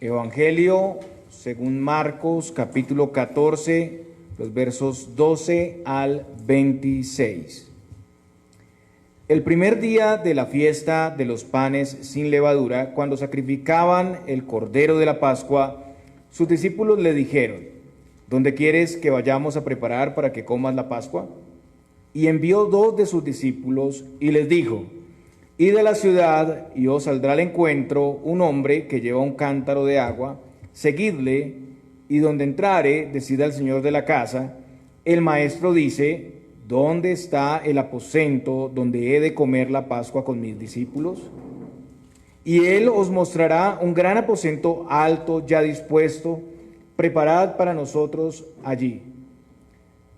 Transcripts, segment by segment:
Evangelio según Marcos, capítulo 14, los versos 12 al 26. El primer día de la fiesta de los panes sin levadura, cuando sacrificaban el cordero de la Pascua, sus discípulos le dijeron: ¿Dónde quieres que vayamos a preparar para que comas la Pascua? Y envió 2 de sus discípulos y les dijo: Id a la ciudad y os saldrá al encuentro un hombre que lleva un cántaro de agua, seguidle, y donde entrare, decid al señor de la casa: el maestro dice, ¿dónde está el aposento donde he de comer la Pascua con mis discípulos? Y él os mostrará un gran aposento alto ya dispuesto, preparad para nosotros allí.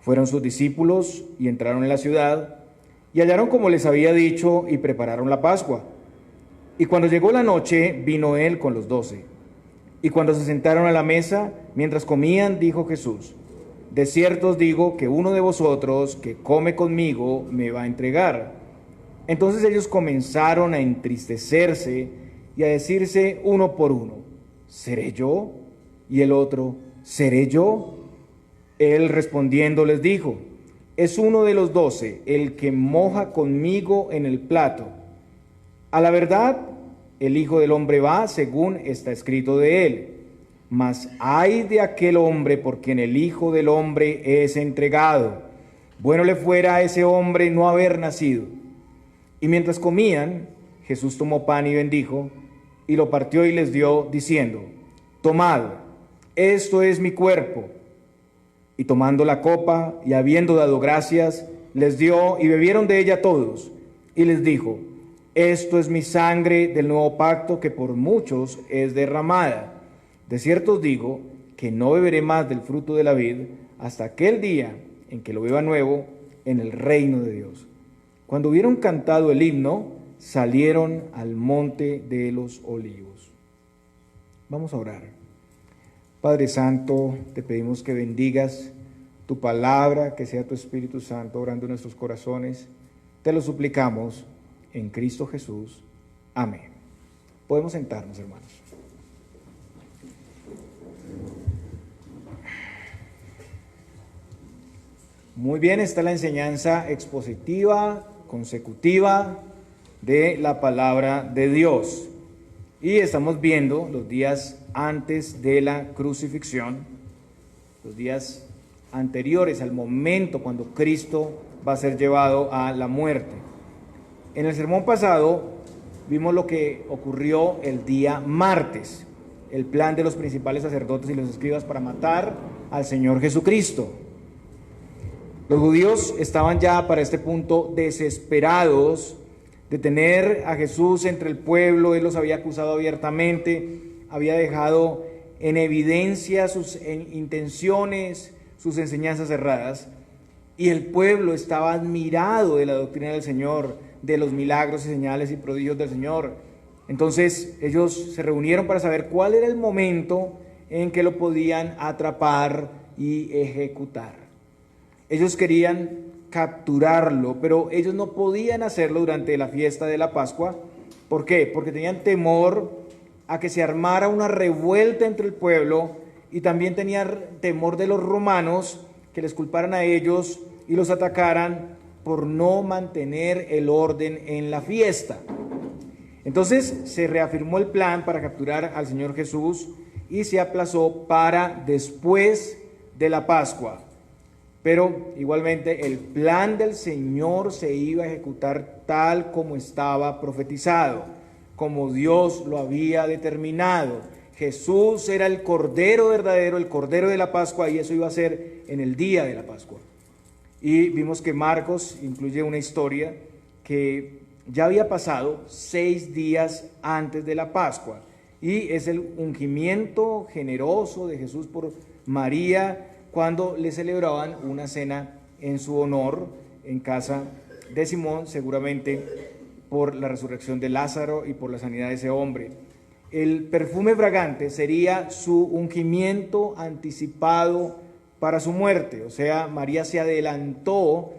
Fueron sus discípulos y entraron en la ciudad, y hallaron como les había dicho, y prepararon la Pascua. Y cuando llegó la noche, vino él con los 12. Y cuando se sentaron a la mesa, mientras comían, dijo Jesús: de cierto os digo que uno de vosotros que come conmigo me va a entregar. Entonces ellos comenzaron a entristecerse y a decirse uno por uno: ¿seré yo? Y el otro: ¿seré yo? Él respondiendo les dijo: es uno de los 12, el que moja conmigo en el plato. A la verdad, el Hijo del Hombre va según está escrito de él. Mas ay de aquel hombre por quien el Hijo del Hombre es entregado. Bueno le fuera a ese hombre no haber nacido. Y mientras comían, Jesús tomó pan y bendijo, y lo partió y les dio, diciendo: tomad, esto es mi cuerpo. Y tomando la copa, y habiendo dado gracias, les dio, y bebieron de ella todos. Y les dijo: esto es mi sangre del nuevo pacto, que por muchos es derramada. De cierto os digo, que no beberé más del fruto de la vid, hasta aquel día en que lo beba nuevo en el reino de Dios. Cuando hubieron cantado el himno, salieron al monte de los olivos. Vamos a orar. Padre Santo, te pedimos que bendigas tu palabra, que sea tu Espíritu Santo obrando en nuestros corazones. Te lo suplicamos en Cristo Jesús. Amén. Podemos sentarnos, hermanos. Muy bien, está la enseñanza expositiva, consecutiva de la palabra de Dios. Y estamos viendo los días antes de la crucifixión, los días anteriores al momento cuando Cristo va a ser llevado a la muerte. En el sermón pasado vimos lo que ocurrió el día martes, el plan de los principales sacerdotes y los escribas para matar al Señor Jesucristo. Los judíos estaban ya para este punto desesperados de tener a Jesús entre el pueblo. Él los había acusado abiertamente, había dejado en evidencia sus intenciones, sus enseñanzas erradas, y el pueblo estaba admirado de la doctrina del Señor, de los milagros y señales y prodigios del Señor. Entonces ellos se reunieron para saber cuál era el momento en que lo podían atrapar y ejecutar. Ellos querían capturarlo, pero ellos no podían hacerlo durante la fiesta de la Pascua. ¿Por qué? Porque tenían temor a que se armara una revuelta entre el pueblo, y también tenían temor de los romanos, que les culparan a ellos y los atacaran por no mantener el orden en la fiesta. Entonces se reafirmó el plan para capturar al Señor Jesús y se aplazó para después de la Pascua. Pero igualmente el plan del Señor se iba a ejecutar tal como estaba profetizado, como Dios lo había determinado. Jesús era el Cordero verdadero, el Cordero de la Pascua, y eso iba a ser en el día de la Pascua. Y vimos que Marcos incluye una historia que ya había pasado 6 días antes de la Pascua, y es el ungimiento generoso de Jesús por María, cuando le celebraban una cena en su honor en casa de Simón, seguramente por la resurrección de Lázaro y por la sanidad de ese hombre. El perfume fragante sería su ungimiento anticipado para su muerte. O sea, María se adelantó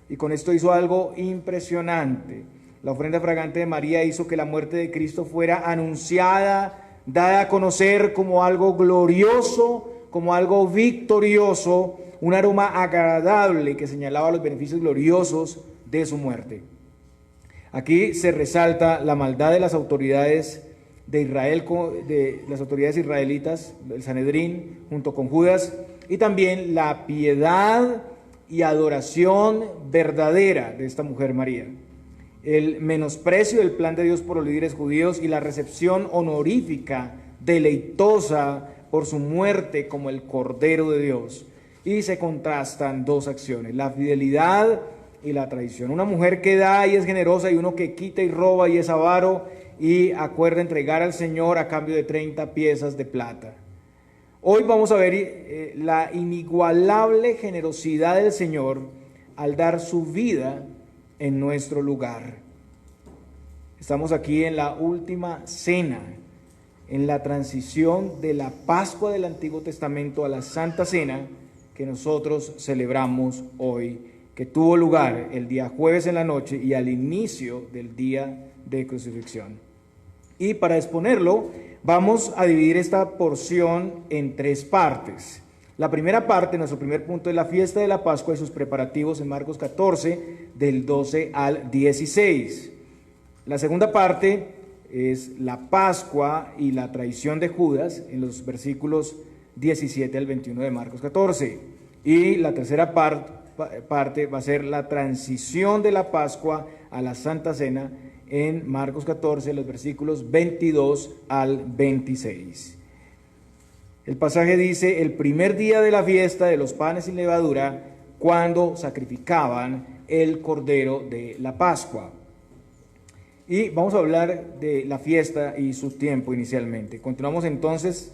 y con esto hizo algo impresionante. La ofrenda fragante de María hizo que la muerte de Cristo fuera anunciada dada a conocer como algo glorioso, como algo victorioso, un aroma agradable que señalaba los beneficios gloriosos de su muerte. Aquí se resalta la maldad de las autoridades de Israel, de las autoridades israelitas, el Sanedrín, junto con Judas, y también la piedad y adoración verdadera de esta mujer María. El menosprecio del plan de Dios por los líderes judíos y la recepción honorífica, deleitosa por su muerte como el Cordero de Dios. Y se contrastan dos acciones, la fidelidad y la traición. Una mujer que da y es generosa, y uno que quita y roba y es avaro y acuerda entregar al Señor a cambio de 30 piezas de plata. Hoy vamos a ver la inigualable generosidad del Señor al dar su vida en nuestro lugar. Estamos aquí en la última cena, en la transición de la Pascua del Antiguo Testamento a la Santa Cena que nosotros celebramos hoy, que tuvo lugar el día jueves en la noche y al inicio del día de crucifixión. Y para exponerlo, vamos a dividir esta porción en tres partes. La primera parte, nuestro primer punto, es la fiesta de la Pascua y sus preparativos en Marcos 14, del 12 al 16. La segunda parte es la Pascua y la traición de Judas en los versículos 17 al 21 de Marcos 14. Y la tercera parte va a ser la transición de la Pascua a la Santa Cena en Marcos 14, los versículos 22 al 26. El pasaje dice: el primer día de la fiesta de los panes sin levadura, cuando sacrificaban el cordero de la Pascua. Y vamos a hablar de la fiesta y su tiempo inicialmente. Continuamos entonces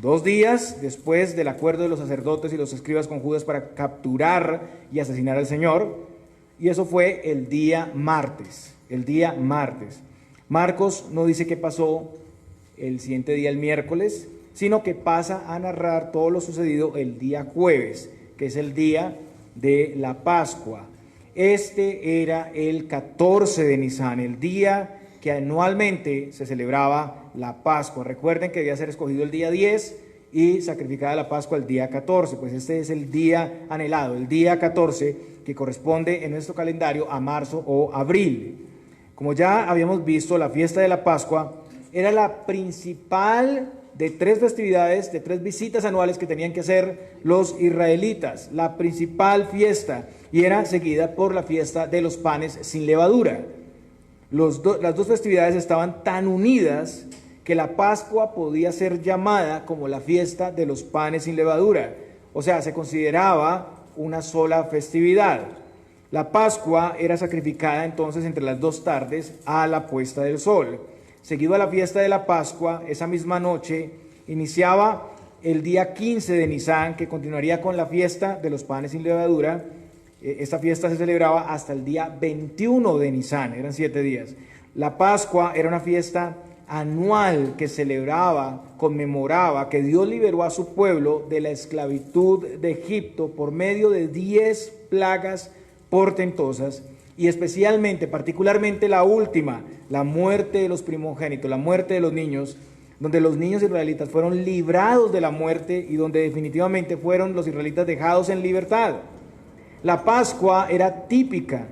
2 días después del acuerdo de los sacerdotes y los escribas con Judas para capturar y asesinar al Señor. Y eso fue el día martes. Marcos no dice qué pasó el siguiente día, el miércoles, sino que pasa a narrar todo lo sucedido el día jueves, que es el día de la Pascua. Este era el 14 de Nisan, el día que anualmente se celebraba la Pascua. Recuerden que debía ser escogido el día 10 y sacrificada la Pascua el día 14, pues este es el día anhelado, el día 14, que corresponde en nuestro calendario a marzo o abril. Como ya habíamos visto, la fiesta de la Pascua era la principal de 3 festividades, de 3 visitas anuales que tenían que hacer los israelitas, la principal fiesta, y era seguida por la fiesta de los panes sin levadura. Las dos festividades estaban tan unidas que la Pascua podía ser llamada como la fiesta de los panes sin levadura, o sea, se consideraba una sola festividad. La Pascua era sacrificada entonces entre las 2 tardes a la puesta del sol. Seguido a la fiesta de la Pascua, esa misma noche iniciaba el día 15 de Nisan, que continuaría con la fiesta de los panes sin levadura. Esta fiesta se celebraba hasta el día 21 de Nisan, eran 7 días. La Pascua era una fiesta anual que celebraba, conmemoraba que Dios liberó a su pueblo de la esclavitud de Egipto por medio de 10 plagas portentosas, y especialmente, particularmente la última, la muerte de los primogénitos, la muerte de los niños, donde los niños israelitas fueron librados de la muerte y donde definitivamente fueron los israelitas dejados en libertad. La Pascua era típica,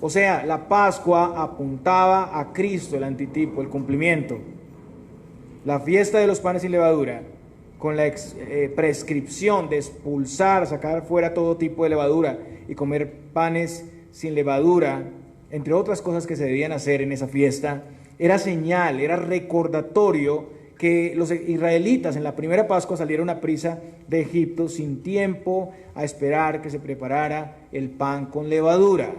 o sea, la Pascua apuntaba a Cristo, el antitipo, el cumplimiento. La fiesta de los panes sin levadura, con la prescripción de expulsar, sacar fuera todo tipo de levadura y comer panes sin levadura, entre otras cosas que se debían hacer en esa fiesta, era señal, era recordatorio que los israelitas en la primera Pascua salieron a prisa de Egipto sin tiempo a esperar que se preparara el pan con levadura.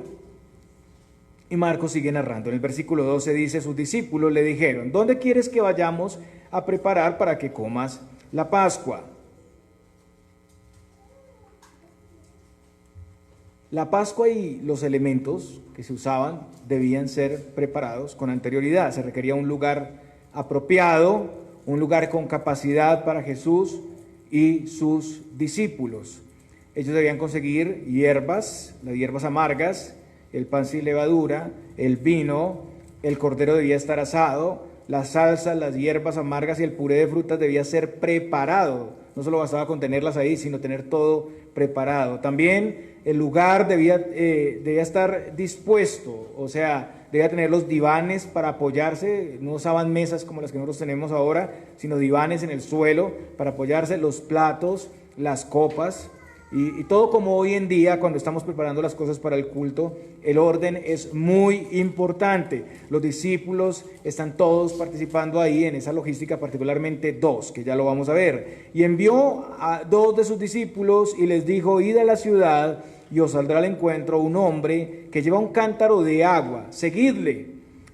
Y Marcos sigue narrando. En el versículo 12 dice: sus discípulos le dijeron: ¿dónde quieres que vayamos a preparar para que comas la Pascua? La Pascua y los elementos que se usaban debían ser preparados con anterioridad. Se requería un lugar apropiado, un lugar con capacidad para Jesús y sus discípulos. Ellos debían conseguir hierbas, las hierbas amargas, el pan sin levadura, el vino, el cordero debía estar asado, las salsas, las hierbas amargas y el puré de frutas debía ser preparado. No solo bastaba con tenerlas ahí, sino tener todo preparado. También el lugar debía estar dispuesto, o sea, debía tener los divanes para apoyarse. No usaban mesas como las que nosotros tenemos ahora, sino divanes en el suelo para apoyarse, los platos, las copas. Y todo como hoy en día, cuando estamos preparando las cosas para el culto, el orden es muy importante. Los discípulos están todos participando ahí en esa logística, particularmente dos, que ya lo vamos a ver. Y envió a dos de sus discípulos y les dijo: id a la ciudad y os saldrá al encuentro un hombre que lleva un cántaro de agua, seguidle.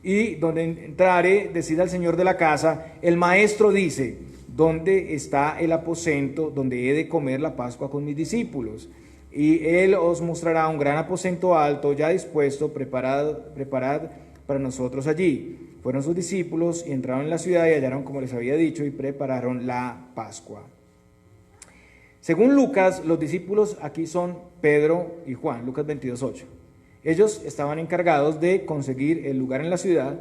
Y donde entrare, decid al señor de la casa: el maestro dice, ¿dónde está el aposento donde he de comer la Pascua con mis discípulos? Y él os mostrará un gran aposento alto, ya dispuesto, preparad para nosotros allí. Fueron sus discípulos y entraron en la ciudad y hallaron como les había dicho y prepararon la Pascua. Según Lucas, los discípulos aquí son Pedro y Juan, Lucas 22:8. Ellos estaban encargados de conseguir el lugar en la ciudad.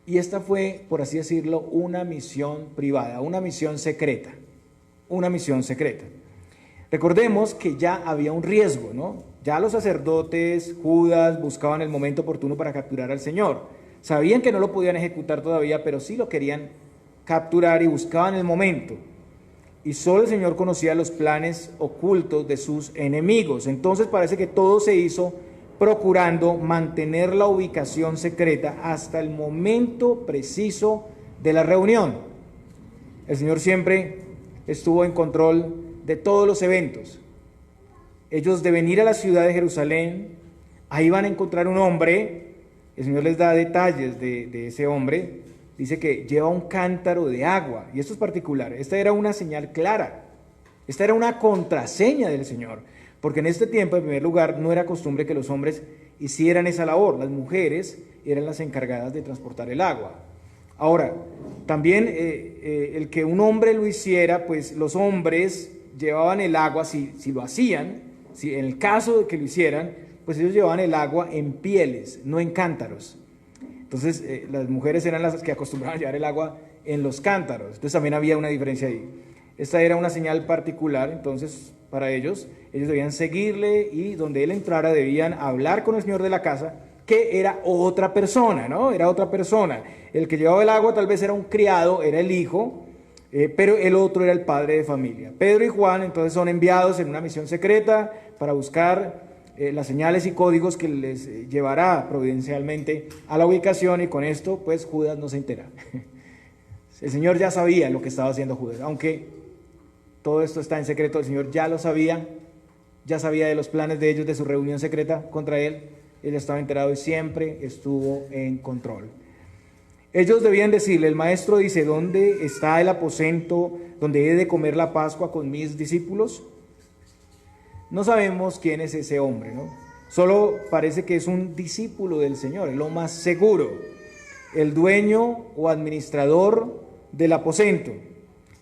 Y esta fue, por así decirlo, una misión privada, una misión secreta, una misión secreta. Recordemos que ya había un riesgo, ¿no? Ya los sacerdotes, Judas, buscaban el momento oportuno para capturar al Señor. Sabían que no lo podían ejecutar todavía, pero sí lo querían capturar y buscaban el momento. Y solo el Señor conocía los planes ocultos de sus enemigos. Entonces parece que todo se hizo procurando mantener la ubicación secreta hasta el momento preciso de la reunión. El Señor siempre estuvo en control de todos los eventos. Ellos deben ir a la ciudad de Jerusalén, ahí van a encontrar un hombre, el Señor les da detalles de ese hombre, dice que lleva un cántaro de agua, y esto es particular, esta era una señal clara, esta era una contraseña del Señor. Porque en este tiempo, en primer lugar, no era costumbre que los hombres hicieran esa labor. Las mujeres eran las encargadas de transportar el agua. Ahora, también el que un hombre lo hiciera, pues los hombres llevaban el agua, si lo hacían, si en el caso de que lo hicieran, pues ellos llevaban el agua en pieles, no en cántaros. Entonces, las mujeres eran las que acostumbraban a llevar el agua en los cántaros. Entonces también había una diferencia ahí. Esta era una señal particular, entonces, para ellos debían seguirle y donde él entrara debían hablar con el señor de la casa, que era otra persona, ¿no? Era otra persona. El que llevaba el agua tal vez era un criado, era el hijo, pero el otro era el padre de familia. Pedro y Juan entonces son enviados en una misión secreta para buscar las señales y códigos que les llevará providencialmente a la ubicación, y con esto pues Judas no se entera. El Señor ya sabía lo que estaba haciendo Judas, aunque todo esto está en secreto, el Señor ya lo sabía, ya sabía de los planes de ellos, de su reunión secreta contra él estaba enterado y siempre estuvo en control. Ellos debían decirle: el maestro dice, ¿dónde está el aposento donde he de comer la Pascua con mis discípulos? No sabemos quién es ese hombre, ¿no? Solo parece que es un discípulo del Señor, es lo más seguro, el dueño o administrador del aposento.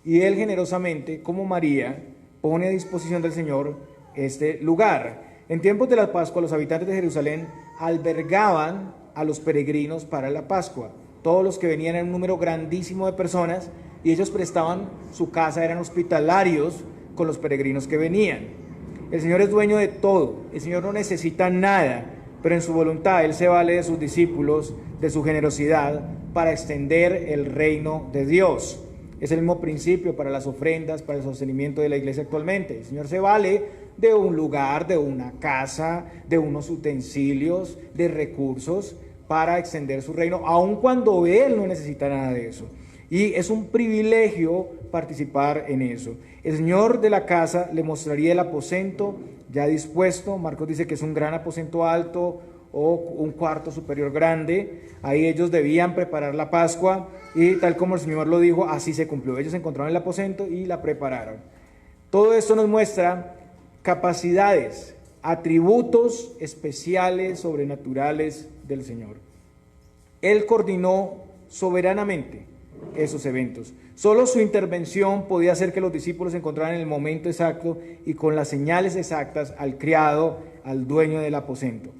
Y él generosamente, como María, pone a disposición del Señor este lugar. En tiempos de la Pascua, los habitantes de Jerusalén albergaban a los peregrinos para la Pascua. Todos los que venían en un número grandísimo de personas, y ellos prestaban su casa, eran hospitalarios con los peregrinos que venían. El Señor es dueño de todo, el Señor no necesita nada, pero en su voluntad Él se vale de sus discípulos, de su generosidad, para extender el reino de Dios. Es el mismo principio para las ofrendas, para el sostenimiento de la iglesia actualmente. El Señor se vale de un lugar, de una casa, de unos utensilios, de recursos para extender su reino, aun cuando Él no necesita nada de eso. Y es un privilegio participar en eso. El Señor de la casa le mostraría el aposento ya dispuesto. Marcos dice que es un gran aposento alto o un cuarto superior grande. Ahí ellos debían preparar la Pascua y tal como el Señor lo dijo, así se cumplió. Ellos encontraron el aposento y la prepararon. Todo esto nos muestra capacidades, atributos especiales, sobrenaturales del Señor. Él coordinó soberanamente esos eventos. Solo su intervención podía hacer que los discípulos encontraran en el momento exacto y con las señales exactas al criado, al dueño del aposento.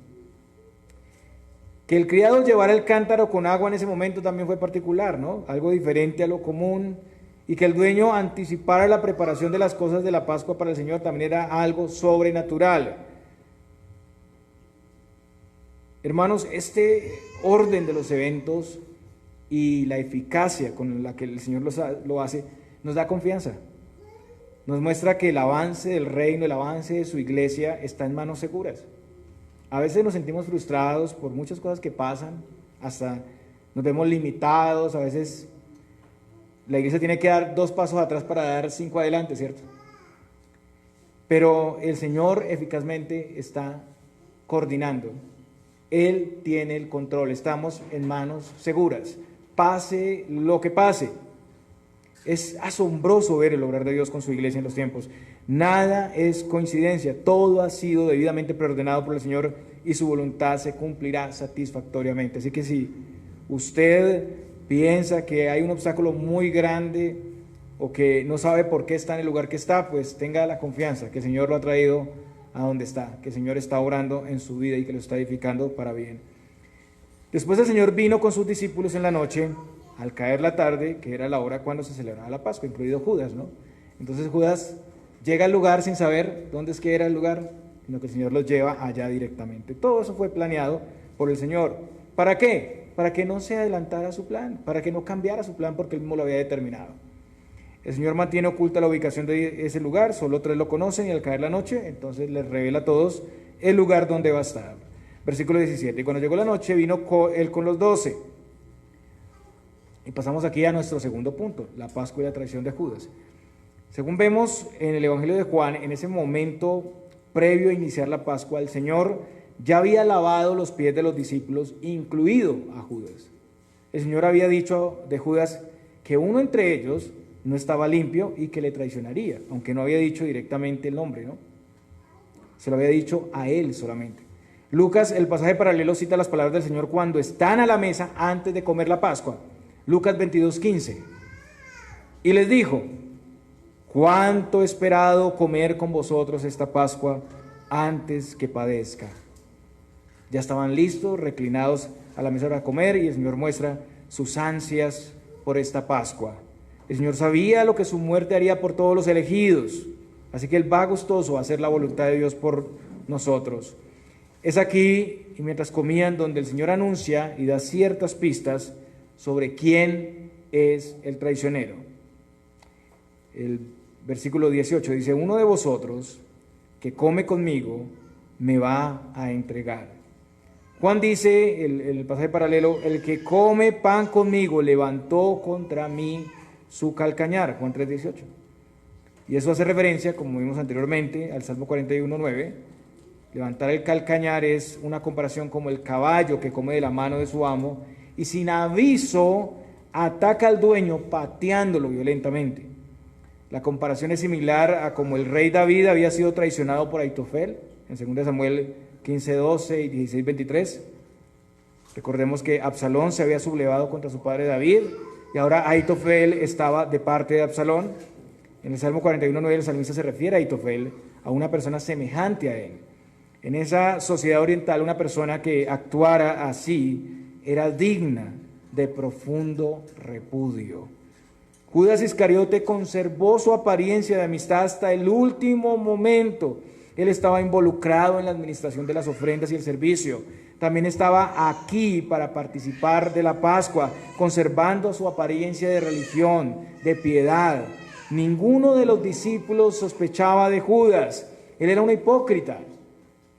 Que el criado llevara el cántaro con agua en ese momento también fue particular, ¿no? Algo diferente a lo común. Y que el dueño anticipara la preparación de las cosas de la Pascua para el Señor también era algo sobrenatural. Hermanos, este orden de los eventos y la eficacia con la que el Señor lo hace, nos da confianza. Nos muestra que el avance del reino, el avance de su iglesia está en manos seguras. A veces nos sentimos frustrados por muchas cosas que pasan, hasta nos vemos limitados, a veces la iglesia tiene que dar 2 pasos atrás para dar 5 adelante, ¿cierto? Pero el Señor eficazmente está coordinando. Él tiene el control, estamos en manos seguras. Pase lo que pase. Es asombroso ver el obrar de Dios con su iglesia en los tiempos. Nada es coincidencia, todo ha sido debidamente preordenado por el Señor y su voluntad se cumplirá satisfactoriamente. Así que si usted piensa que hay un obstáculo muy grande o que no sabe por qué está en el lugar que está, pues tenga la confianza que el Señor lo ha traído a donde está, que el Señor está obrando en su vida y que lo está edificando para bien. Después el Señor vino con sus discípulos en la noche, al caer la tarde, que era la hora cuando se celebraba la Pascua, incluido Judas, ¿no? Entonces Judas llega al lugar sin saber dónde es que era el lugar, sino que el Señor los lleva allá directamente. Todo eso fue planeado por el Señor. ¿Para qué? Para que no se adelantara su plan, para que no cambiara su plan porque Él mismo lo había determinado. El Señor mantiene oculta la ubicación de ese lugar, solo 3 lo conocen y al caer la noche, entonces les revela a todos el lugar donde va a estar. Versículo 17, y cuando llegó la noche vino Él con los 12. Y pasamos aquí a nuestro segundo punto, la Pascua y la traición de Judas. Según vemos en el Evangelio de Juan, en ese momento previo a iniciar la Pascua, el Señor ya había lavado los pies de los discípulos, incluido a Judas. El Señor había dicho de Judas que uno entre ellos no estaba limpio y que le traicionaría, aunque no había dicho directamente el nombre, ¿no? Se lo había dicho a él solamente. Lucas, el pasaje paralelo, cita las palabras del Señor cuando están a la mesa antes de comer la Pascua. Lucas 22:15. Y les dijo: cuánto he esperado comer con vosotros esta Pascua antes que padezca. Ya estaban listos, reclinados a la mesa para comer, y el Señor muestra sus ansias por esta Pascua. El Señor sabía lo que su muerte haría por todos los elegidos, así que Él va gustoso a hacer la voluntad de Dios por nosotros. Es aquí, y mientras comían, donde el Señor anuncia y da ciertas pistas sobre quién es el traicionero. El versículo 18 dice: uno de vosotros que come conmigo me va a entregar. Juan dice, el pasaje paralelo: el que come pan conmigo levantó contra mí su calcañar. Juan 3:18. Y eso hace referencia, como vimos anteriormente, al Salmo 41:9. Levantar el calcañar es una comparación como el caballo que come de la mano de su amo y sin aviso ataca al dueño pateándolo violentamente. La comparación es similar a como el rey David había sido traicionado por Aitofel en 2 Samuel 15:12 y 16:23. Recordemos que Absalón se había sublevado contra su padre David y ahora Aitofel estaba de parte de Absalón. En el Salmo 41:9 el salmista se refiere a Aitofel, a una persona semejante a él. En esa sociedad oriental, una persona que actuara así era digna de profundo repudio. Judas Iscariote conservó su apariencia de amistad hasta el último momento. Él estaba involucrado en la administración de las ofrendas y el servicio. También estaba aquí para participar de la Pascua, conservando su apariencia de religión, de piedad. Ninguno de los discípulos sospechaba de Judas. Él era un hipócrita.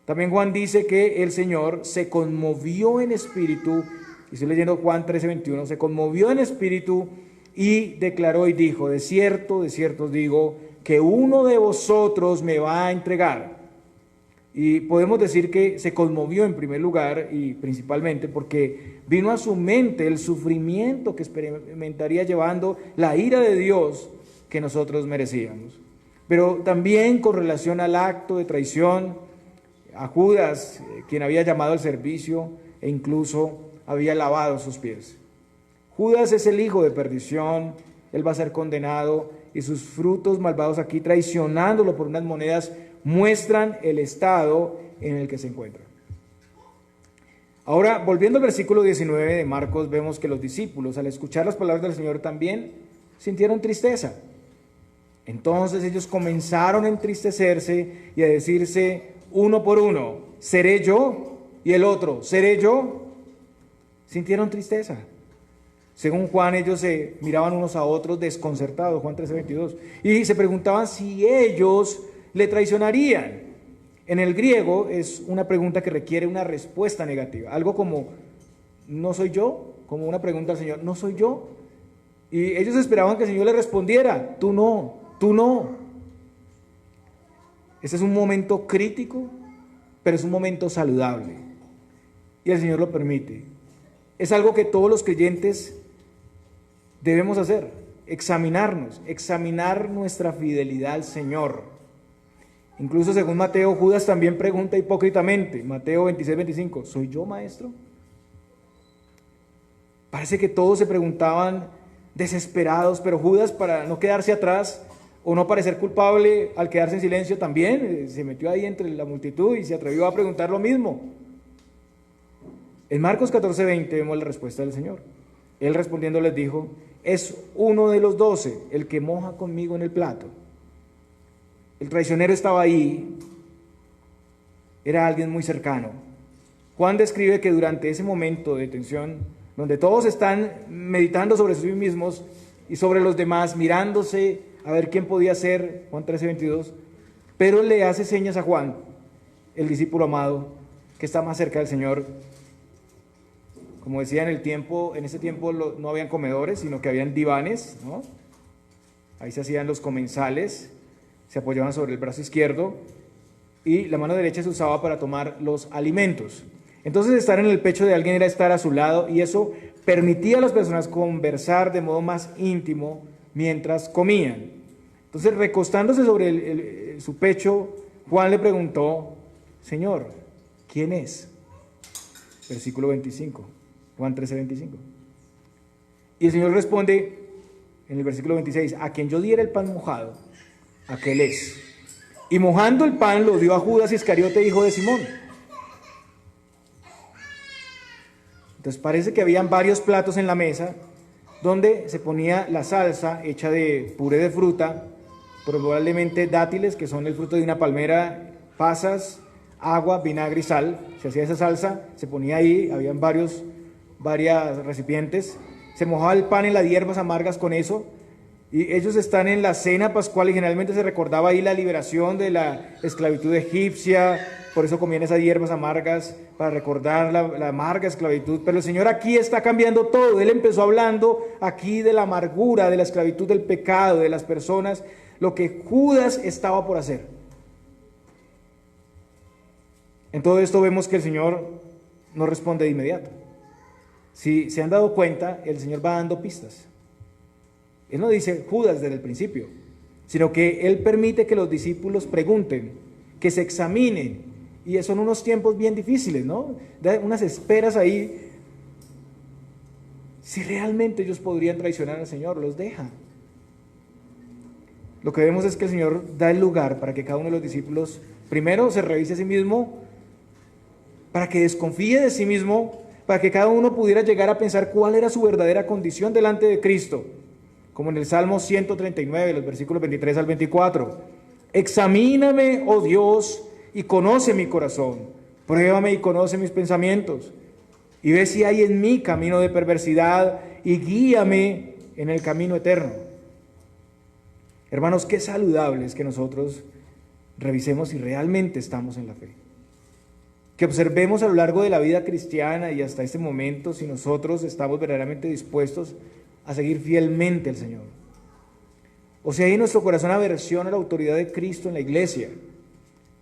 También Juan dice que el Señor se conmovió en espíritu, y estoy leyendo Juan 13:21, se conmovió en espíritu y declaró y dijo: de cierto os digo, que uno de vosotros me va a entregar. Y podemos decir que se conmovió en primer lugar y principalmente porque vino a su mente el sufrimiento que experimentaría llevando la ira de Dios que nosotros merecíamos. Pero también con relación al acto de traición, a Judas, quien había llamado al servicio e incluso había lavado sus pies. Judas es el hijo de perdición, él va a ser condenado y sus frutos malvados aquí, traicionándolo por unas monedas, muestran el estado en el que se encuentra. Ahora, volviendo al versículo 19 de Marcos, vemos que los discípulos, al escuchar las palabras del Señor, también sintieron tristeza. Entonces ellos comenzaron a entristecerse y a decirse uno por uno, ¿seré yo? Y el otro, ¿seré yo? Sintieron tristeza. Según Juan, ellos se miraban unos a otros desconcertados, Juan 13:22, y se preguntaban si ellos le traicionarían. En el griego es una pregunta que requiere una respuesta negativa, algo como, ¿no soy yo? Como una pregunta al Señor, ¿no soy yo? Y ellos esperaban que el Señor les respondiera, tú no, tú no. Ese es un momento crítico, pero es un momento saludable. Y el Señor lo permite. Es algo que todos los creyentes debemos hacer, examinarnos, examinar nuestra fidelidad al Señor. Incluso según Mateo, Judas también pregunta hipócritamente, Mateo 26:25, ¿soy yo, maestro? Parece que todos se preguntaban desesperados, pero Judas, para no quedarse atrás o no parecer culpable al quedarse en silencio, también se metió ahí entre la multitud y se atrevió a preguntar lo mismo. En Marcos 14:20 vemos la respuesta del Señor. Él respondiendo les dijo, es uno de los 12, el que moja conmigo en el plato. El traicionero estaba ahí, era alguien muy cercano. Juan describe que durante ese momento de tensión, donde todos están meditando sobre sí mismos y sobre los demás, mirándose a ver quién podía ser, Juan 13:22, Pedro le hace señas a Juan, el discípulo amado, que está más cerca del Señor. Como decía en ese tiempo no habían comedores, sino que habían divanes, ¿no? Ahí se hacían los comensales, se apoyaban sobre el brazo izquierdo y la mano derecha se usaba para tomar los alimentos. Entonces estar en el pecho de alguien era estar a su lado y eso permitía a las personas conversar de modo más íntimo mientras comían. Entonces recostándose sobre su pecho, Juan le preguntó, Señor, ¿quién es? Versículo 25, Juan 13:25. Y el Señor responde en el versículo 26, a quien yo diera el pan mojado, aquel es. Y mojando el pan lo dio a Judas Iscariote, hijo de Simón. Entonces parece que habían varios platos en la mesa donde se ponía la salsa hecha de puré de fruta, probablemente dátiles, que son el fruto de una palmera, pasas, agua, vinagre y sal. Se hacía esa salsa, se ponía ahí, habían varios recipientes. Se mojaba el pan en las hierbas amargas con eso. Y ellos están en la cena pascual y generalmente se recordaba ahí la liberación de la esclavitud egipcia, por eso comían esas hierbas amargas para recordar la amarga esclavitud. Pero el Señor aquí está cambiando todo. Él empezó hablando aquí de la amargura, de la esclavitud, del pecado, de las personas, lo que Judas estaba por hacer. En todo esto vemos que el Señor no responde de inmediato. Si se han dado cuenta, el Señor va dando pistas. Él no dice Judas desde el principio, sino que Él permite que los discípulos pregunten, que se examinen, y son unos tiempos bien difíciles, ¿no? Da unas esperas ahí. Si realmente ellos podrían traicionar al Señor, los deja. Lo que vemos es que el Señor da el lugar para que cada uno de los discípulos primero se revise a sí mismo, para que desconfíe de sí mismo, para que cada uno pudiera llegar a pensar cuál era su verdadera condición delante de Cristo. Como en el Salmo 139, los versículos 23 al 24. Examíname, oh Dios, y conoce mi corazón. Pruébame y conoce mis pensamientos. Y ve si hay en mí camino de perversidad y guíame en el camino eterno. Hermanos, qué saludable es que nosotros revisemos si realmente estamos en la fe. Que observemos a lo largo de la vida cristiana y hasta este momento si nosotros estamos verdaderamente dispuestos a seguir fielmente al Señor. O si hay en nuestro corazón aversión a la autoridad de Cristo en la iglesia,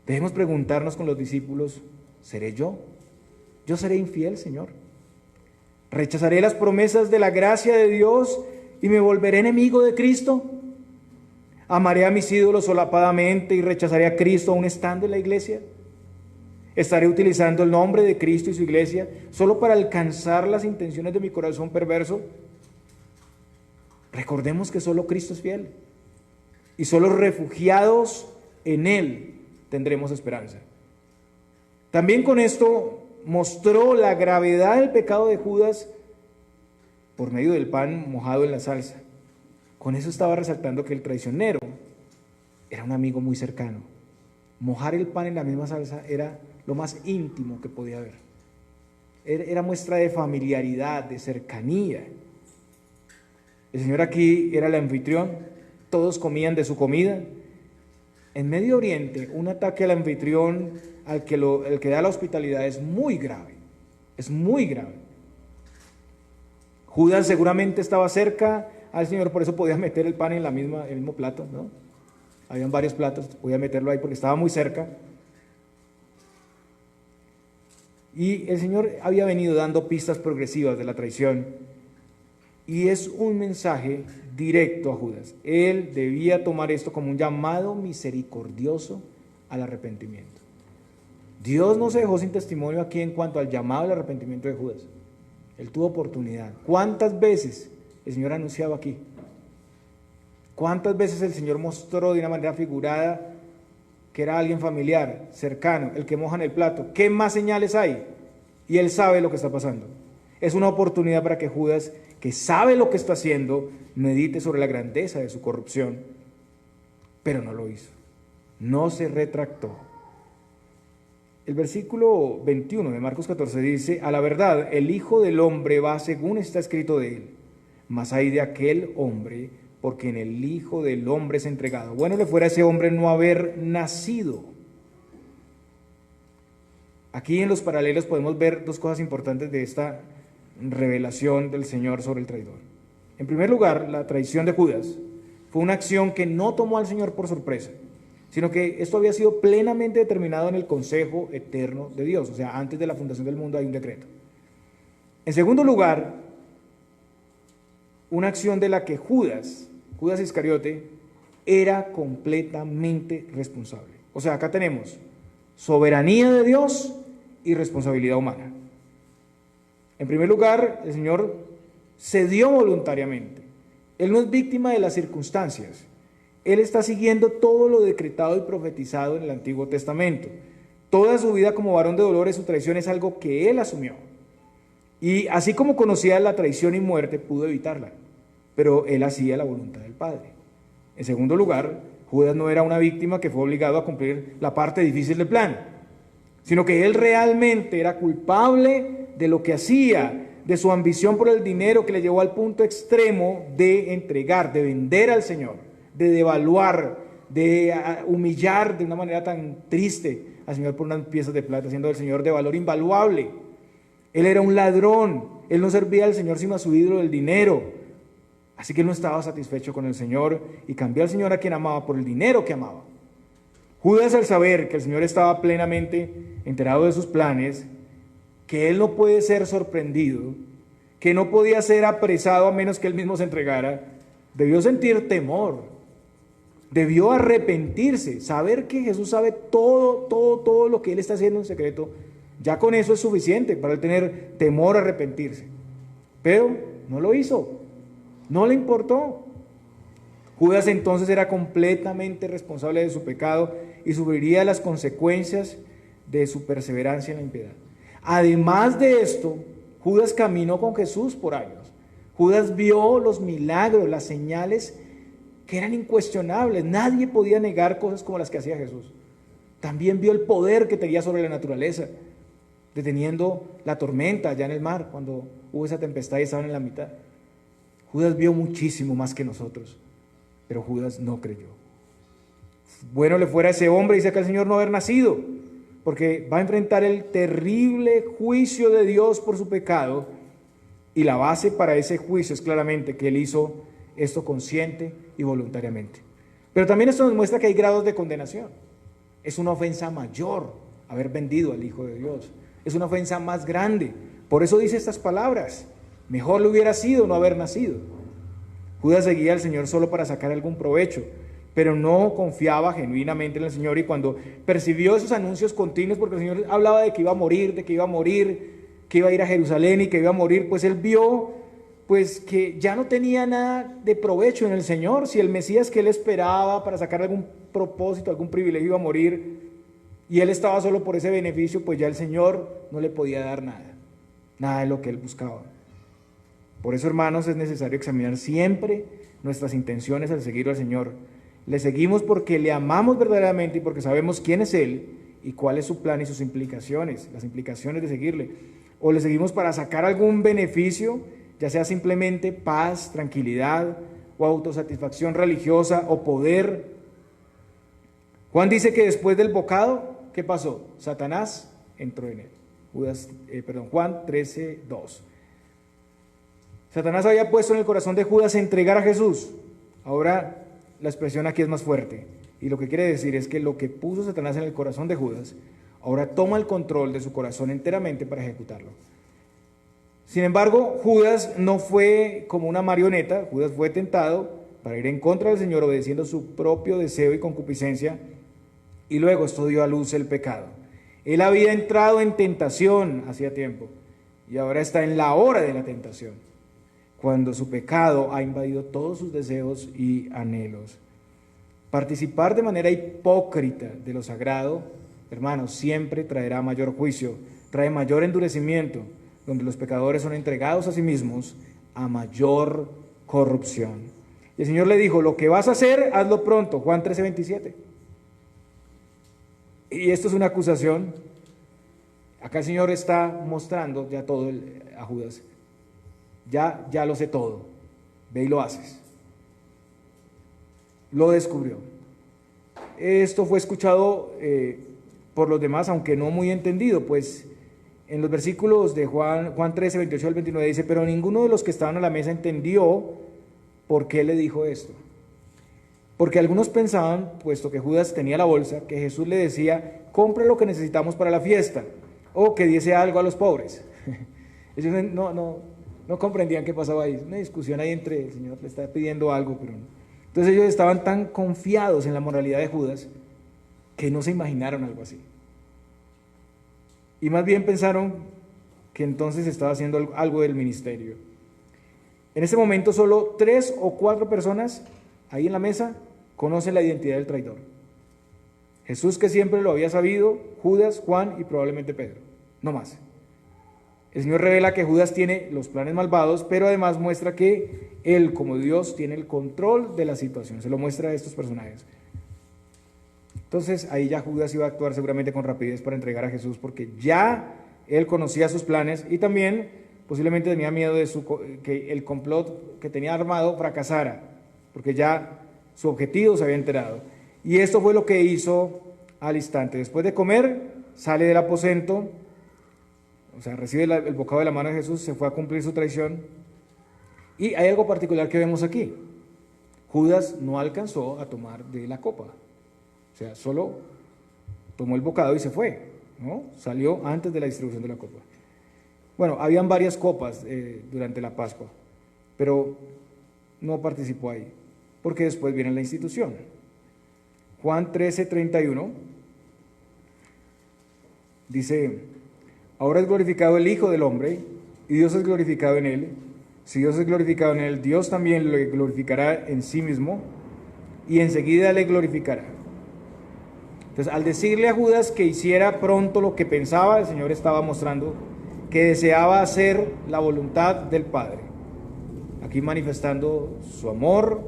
debemos preguntarnos con los discípulos, ¿seré yo? ¿Yo seré infiel, Señor? ¿Rechazaré las promesas de la gracia de Dios y me volveré enemigo de Cristo? ¿Amaré a mis ídolos solapadamente y rechazaré a Cristo aún estando en la iglesia? ¿Estaré utilizando el nombre de Cristo y su iglesia solo para alcanzar las intenciones de mi corazón perverso? Recordemos que solo Cristo es fiel y solo refugiados en Él tendremos esperanza. También con esto mostró la gravedad del pecado de Judas por medio del pan mojado en la salsa. Con eso estaba resaltando que el traicionero era un amigo muy cercano. Mojar el pan en la misma salsa era lo más íntimo que podía haber. Era muestra de familiaridad, de cercanía. El Señor aquí era el anfitrión, todos comían de su comida. En Medio Oriente, un ataque al anfitrión, el que da la hospitalidad, es muy grave. Es muy grave. Judas seguramente estaba cerca al Señor, por eso podía meter el pan en el mismo plato, ¿no? Habían varios platos, podía meterlo ahí porque estaba muy cerca. Y el Señor había venido dando pistas progresivas de la traición. Y es un mensaje directo a Judas. Él debía tomar esto como un llamado misericordioso al arrepentimiento. Dios no se dejó sin testimonio aquí en cuanto al llamado al arrepentimiento de Judas. Él tuvo oportunidad. ¿Cuántas veces el Señor ha anunciado aquí? ¿Cuántas veces el Señor mostró de una manera figurada que era alguien familiar, cercano, el que moja en el plato? ¿Qué más señales hay? Y Él sabe lo que está pasando. Es una oportunidad para que Judas, que sabe lo que está haciendo, medite sobre la grandeza de su corrupción. Pero no lo hizo. No se retractó. El versículo 21 de Marcos 14 dice: a la verdad, el Hijo del Hombre va según está escrito de él, mas hay de aquel hombre porque en el Hijo del Hombre es entregado. Bueno le fuera a ese hombre no haber nacido. Aquí en los paralelos podemos ver dos cosas importantes de esta revelación del Señor sobre el traidor. En primer lugar, la traición de Judas fue una acción que no tomó al Señor por sorpresa, sino que esto había sido plenamente determinado en el consejo eterno de Dios. O sea, antes de la fundación del mundo hay un decreto. En segundo lugar, una acción de la que Judas Iscariote, era completamente responsable. O sea, acá tenemos soberanía de Dios y responsabilidad humana. En primer lugar, el Señor cedió voluntariamente. Él no es víctima de las circunstancias. Él está siguiendo todo lo decretado y profetizado en el Antiguo Testamento. Toda su vida como varón de dolores, su traición es algo que Él asumió. Y así como conocía la traición y muerte, pudo evitarla. Pero Él hacía la voluntad del Padre. En segundo lugar, Judas no era una víctima que fue obligado a cumplir la parte difícil del plan, sino que él realmente era culpable de lo que hacía, de su ambición por el dinero que le llevó al punto extremo de entregar, de vender al Señor, de devaluar, de humillar de una manera tan triste al Señor por unas piezas de plata, siendo el Señor de valor invaluable. Él era un ladrón, él no servía al Señor sino a su ídolo del dinero. Así que él no estaba satisfecho con el Señor y cambió al Señor a quien amaba por el dinero que amaba. Judas, al saber que el Señor estaba plenamente enterado de sus planes, que él no puede ser sorprendido, que no podía ser apresado a menos que él mismo se entregara, debió sentir temor, debió arrepentirse, saber que Jesús sabe todo lo que él está haciendo en secreto. Ya con eso es suficiente para él tener temor a arrepentirse. Pero no lo hizo. No le importó. Judas entonces era completamente responsable de su pecado y sufriría las consecuencias de su perseverancia en la impiedad. Además de esto, Judas caminó con Jesús por años. Judas vio los milagros, las señales que eran incuestionables. Nadie podía negar cosas como las que hacía Jesús. También vio el poder que tenía sobre la naturaleza, deteniendo la tormenta allá en el mar cuando hubo esa tempestad y estaban en la mitad. Judas vio muchísimo más que nosotros, pero Judas no creyó. Bueno le fuera a ese hombre, dice acá el Señor, no haber nacido, porque va a enfrentar el terrible juicio de Dios por su pecado, y la base para ese juicio es claramente que él hizo esto consciente y voluntariamente. Pero también esto nos muestra que hay grados de condenación. Es una ofensa mayor haber vendido al Hijo de Dios. Es una ofensa más grande. Por eso dice estas palabras. Mejor le hubiera sido no haber nacido. Judas seguía al Señor solo para sacar algún provecho, pero no confiaba genuinamente en el Señor, y cuando percibió esos anuncios continuos, porque el Señor hablaba de que iba a morir, que iba a ir a Jerusalén y que iba a morir, pues él vio pues que ya no tenía nada de provecho en el Señor. Si el Mesías que él esperaba para sacar algún propósito, algún privilegio iba a morir, y él estaba solo por ese beneficio, pues ya el Señor no le podía dar nada de lo que él buscaba. Por eso, hermanos, es necesario examinar siempre nuestras intenciones al seguir al Señor. Le seguimos porque le amamos verdaderamente y porque sabemos quién es Él y cuál es su plan y sus implicaciones, las implicaciones de seguirle. O le seguimos para sacar algún beneficio, ya sea simplemente paz, tranquilidad o autosatisfacción religiosa o poder. Juan dice que después del bocado, ¿qué pasó? Satanás entró en él. Juan 13:2. Satanás había puesto en el corazón de Judas entregar a Jesús. Ahora la expresión aquí es más fuerte. Y lo que quiere decir es que lo que puso Satanás en el corazón de Judas, ahora toma el control de su corazón enteramente para ejecutarlo. Sin embargo, Judas no fue como una marioneta. Judas fue tentado para ir en contra del Señor, obedeciendo su propio deseo y concupiscencia, y luego esto dio a luz el pecado. Él había entrado en tentación hacía tiempo, y ahora está en la hora de la tentación, cuando su pecado ha invadido todos sus deseos y anhelos. Participar de manera hipócrita de lo sagrado, hermanos, siempre traerá mayor juicio, trae mayor endurecimiento, donde los pecadores son entregados a sí mismos a mayor corrupción. Y el Señor le dijo, lo que vas a hacer, hazlo pronto. Juan 13:27. Y esto es una acusación. Acá el Señor está mostrando ya todo a Judas. Ya lo sé todo. Ve y lo haces. Lo descubrió. Esto fue escuchado por los demás, aunque no muy entendido, pues en los versículos de Juan 13, 28 al 29 dice, pero ninguno de los que estaban a la mesa entendió por qué le dijo esto. Porque algunos pensaban, puesto que Judas tenía la bolsa, que Jesús le decía, compre lo que necesitamos para la fiesta, o que diese algo a los pobres. Ellos no comprendían qué pasaba ahí. Una discusión ahí entre el Señor le está pidiendo algo, pero no. Entonces ellos estaban tan confiados en la moralidad de Judas que no se imaginaron algo así. Y más bien pensaron que entonces estaba haciendo algo del ministerio. En ese momento solo 3 o 4 personas ahí en la mesa conocen la identidad del traidor. Jesús, que siempre lo había sabido, Judas, Juan y probablemente Pedro. No más. El Señor revela que Judas tiene los planes malvados, pero además muestra que Él, como Dios, tiene el control de la situación. Se lo muestra a estos personajes. Entonces ahí ya Judas iba a actuar seguramente con rapidez para entregar a Jesús, porque ya él conocía sus planes y también posiblemente tenía miedo de que el complot que tenía armado fracasara, porque ya su objetivo se había enterado. Y esto fue lo que hizo al instante. Después de comer, sale del aposento, o sea, recibe el bocado de la mano de Jesús, se fue a cumplir su traición. Y hay algo particular que vemos aquí. Judas no alcanzó a tomar de la copa. O sea, solo tomó el bocado y se fue, ¿no? Salió antes de la distribución de la copa. Bueno, habían varias copas durante la Pascua, pero no participó ahí, porque después viene la institución. Juan 13:31 dice, ahora es glorificado el Hijo del Hombre, y Dios es glorificado en él. Si Dios es glorificado en él, Dios también lo glorificará en sí mismo, y enseguida le glorificará. Entonces, al decirle a Judas que hiciera pronto lo que pensaba, el Señor estaba mostrando que deseaba hacer la voluntad del Padre. Aquí manifestando su amor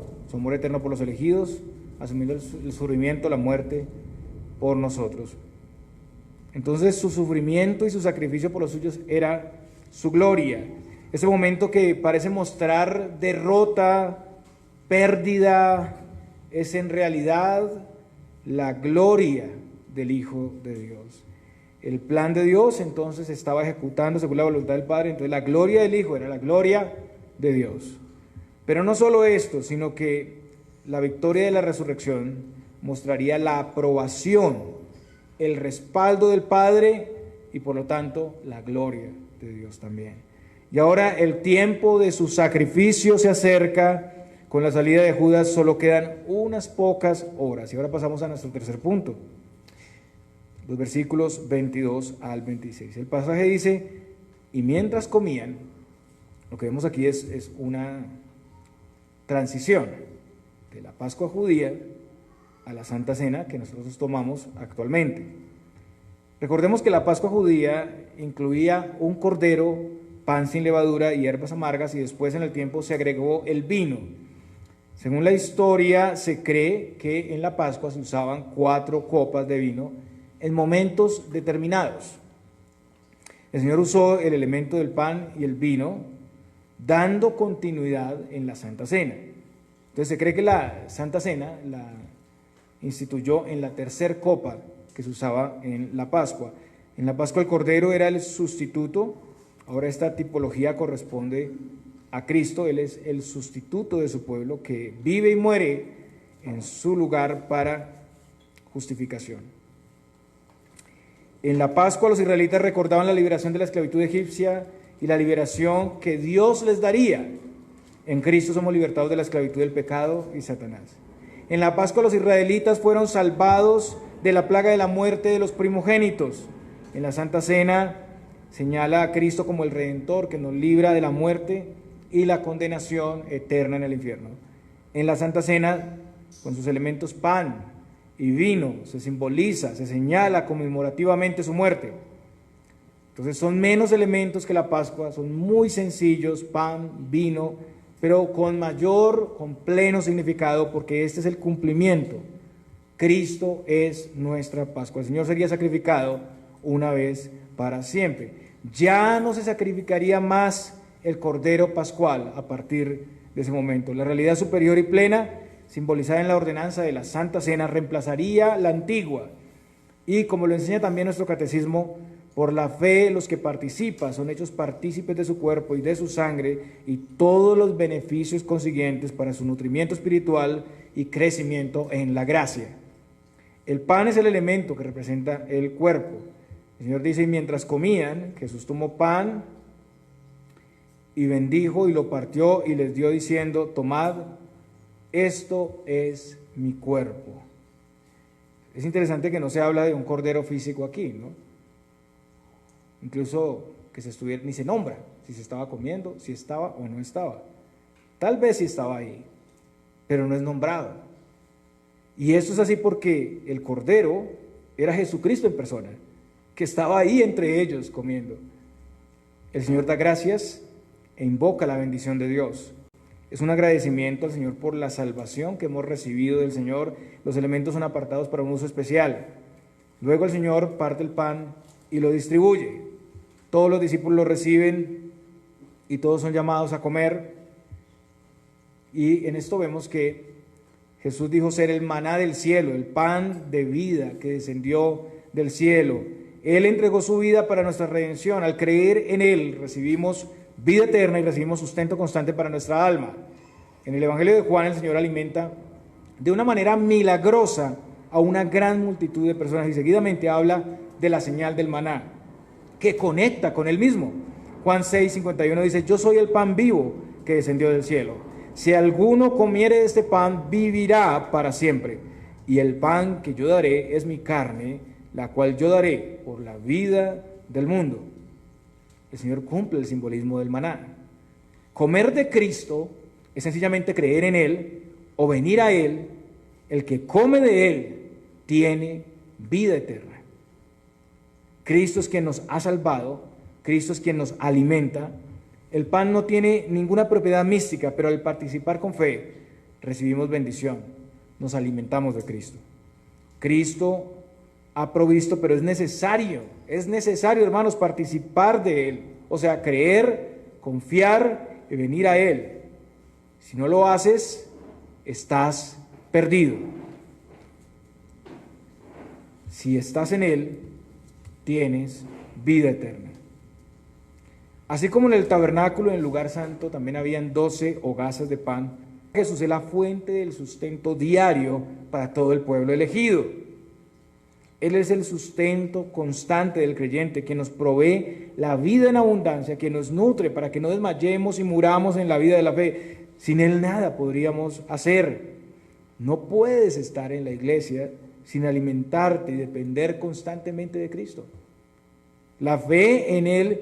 eterno por los elegidos, asumiendo el sufrimiento, la muerte por nosotros. Entonces, su sufrimiento y su sacrificio por los suyos era su gloria. Ese momento que parece mostrar derrota, pérdida, es en realidad la gloria del Hijo de Dios. El plan de Dios entonces estaba ejecutando según la voluntad del Padre, entonces la gloria del Hijo era la gloria de Dios. Pero no solo esto, sino que la victoria de la resurrección mostraría la aprobación, el respaldo del Padre y por lo tanto la gloria de Dios también. Y ahora el tiempo de su sacrificio se acerca. Con la salida de Judas solo quedan unas pocas horas. Y ahora pasamos a nuestro tercer punto, los versículos 22 al 26. El pasaje dice, y mientras comían, lo que vemos aquí es una transición de la Pascua judía a la Santa Cena que nosotros tomamos actualmente. Recordemos que la Pascua judía incluía un cordero, pan sin levadura y hierbas amargas, y después en el tiempo se agregó el vino. Según la historia, se cree que en la Pascua se usaban 4 copas de vino en momentos determinados. El Señor usó el elemento del pan y el vino, dando continuidad en la Santa Cena. Entonces se cree que la Santa Cena la instituyó en la tercera copa que se usaba en la Pascua. En la Pascua el Cordero era el sustituto. Ahora esta tipología corresponde a Cristo. Él es el sustituto de su pueblo que vive y muere en su lugar para justificación. En la Pascua los israelitas recordaban la liberación de la esclavitud egipcia y la liberación que Dios les daría. En Cristo somos libertados de la esclavitud del pecado y Satanás. En la Pascua los israelitas fueron salvados de la plaga de la muerte de los primogénitos. En la Santa Cena señala a Cristo como el Redentor que nos libra de la muerte y la condenación eterna en el infierno. En la Santa Cena, con sus elementos pan y vino, se simboliza, se señala conmemorativamente su muerte. Entonces son menos elementos que la Pascua, son muy sencillos, pan, vino, pero con pleno significado, porque este es el cumplimiento. Cristo es nuestra Pascua. El Señor sería sacrificado una vez para siempre. Ya no se sacrificaría más el Cordero Pascual a partir de ese momento. La realidad superior y plena, simbolizada en la ordenanza de la Santa Cena, reemplazaría la antigua. Y como lo enseña también nuestro catecismo, por la fe los que participan son hechos partícipes de su cuerpo y de su sangre y todos los beneficios consiguientes para su nutrimiento espiritual y crecimiento en la gracia. El pan es el elemento que representa el cuerpo. El Señor dice, y mientras comían, Jesús tomó pan y bendijo y lo partió y les dio diciendo, tomad, esto es mi cuerpo. Es interesante que no se habla de un cordero físico aquí, ¿no? Incluso que se estuviera, ni se nombra si se estaba comiendo, si estaba o no estaba. Tal vez sí estaba ahí, pero no es nombrado. Y esto es así porque el Cordero era Jesucristo en persona, que estaba ahí entre ellos comiendo. El Señor da gracias e invoca la bendición de Dios. Es un agradecimiento al Señor por la salvación que hemos recibido del Señor. Los elementos son apartados para un uso especial. Luego el Señor parte el pan y lo distribuye. Todos los discípulos lo reciben y todos son llamados a comer. Y en esto vemos que Jesús dijo ser el maná del cielo, el pan de vida que descendió del cielo. Él entregó su vida para nuestra redención. Al creer en Él recibimos vida eterna y recibimos sustento constante para nuestra alma. En el Evangelio de Juan el Señor alimenta de una manera milagrosa a una gran multitud de personas y seguidamente habla de la señal del maná, que conecta con Él mismo. Juan 6:51 dice, yo soy el pan vivo que descendió del cielo. Si alguno comiere de este pan, vivirá para siempre. Y el pan que yo daré es mi carne, la cual yo daré por la vida del mundo. El Señor cumple el simbolismo del maná. Comer de Cristo es sencillamente creer en Él o venir a Él. El que come de Él tiene vida eterna. Cristo es quien nos ha salvado, Cristo es quien nos alimenta. El pan no tiene ninguna propiedad mística, pero al participar con fe recibimos bendición, nos alimentamos de Cristo. Cristo ha provisto, pero es necesario, hermanos, participar de Él, o sea, creer, confiar y venir a Él. Si no lo haces, estás perdido. Si estás en Él, tienes vida eterna. Así como en el tabernáculo, en el lugar santo, también habían 12 hogazas de pan. Jesús es la fuente del sustento diario para todo el pueblo elegido. Él es el sustento constante del creyente, que nos provee la vida en abundancia, que nos nutre para que no desmayemos y muramos en la vida de la fe. Sin Él nada podríamos hacer. No puedes estar en la iglesia sin alimentarte y depender constantemente de Cristo. La fe en Él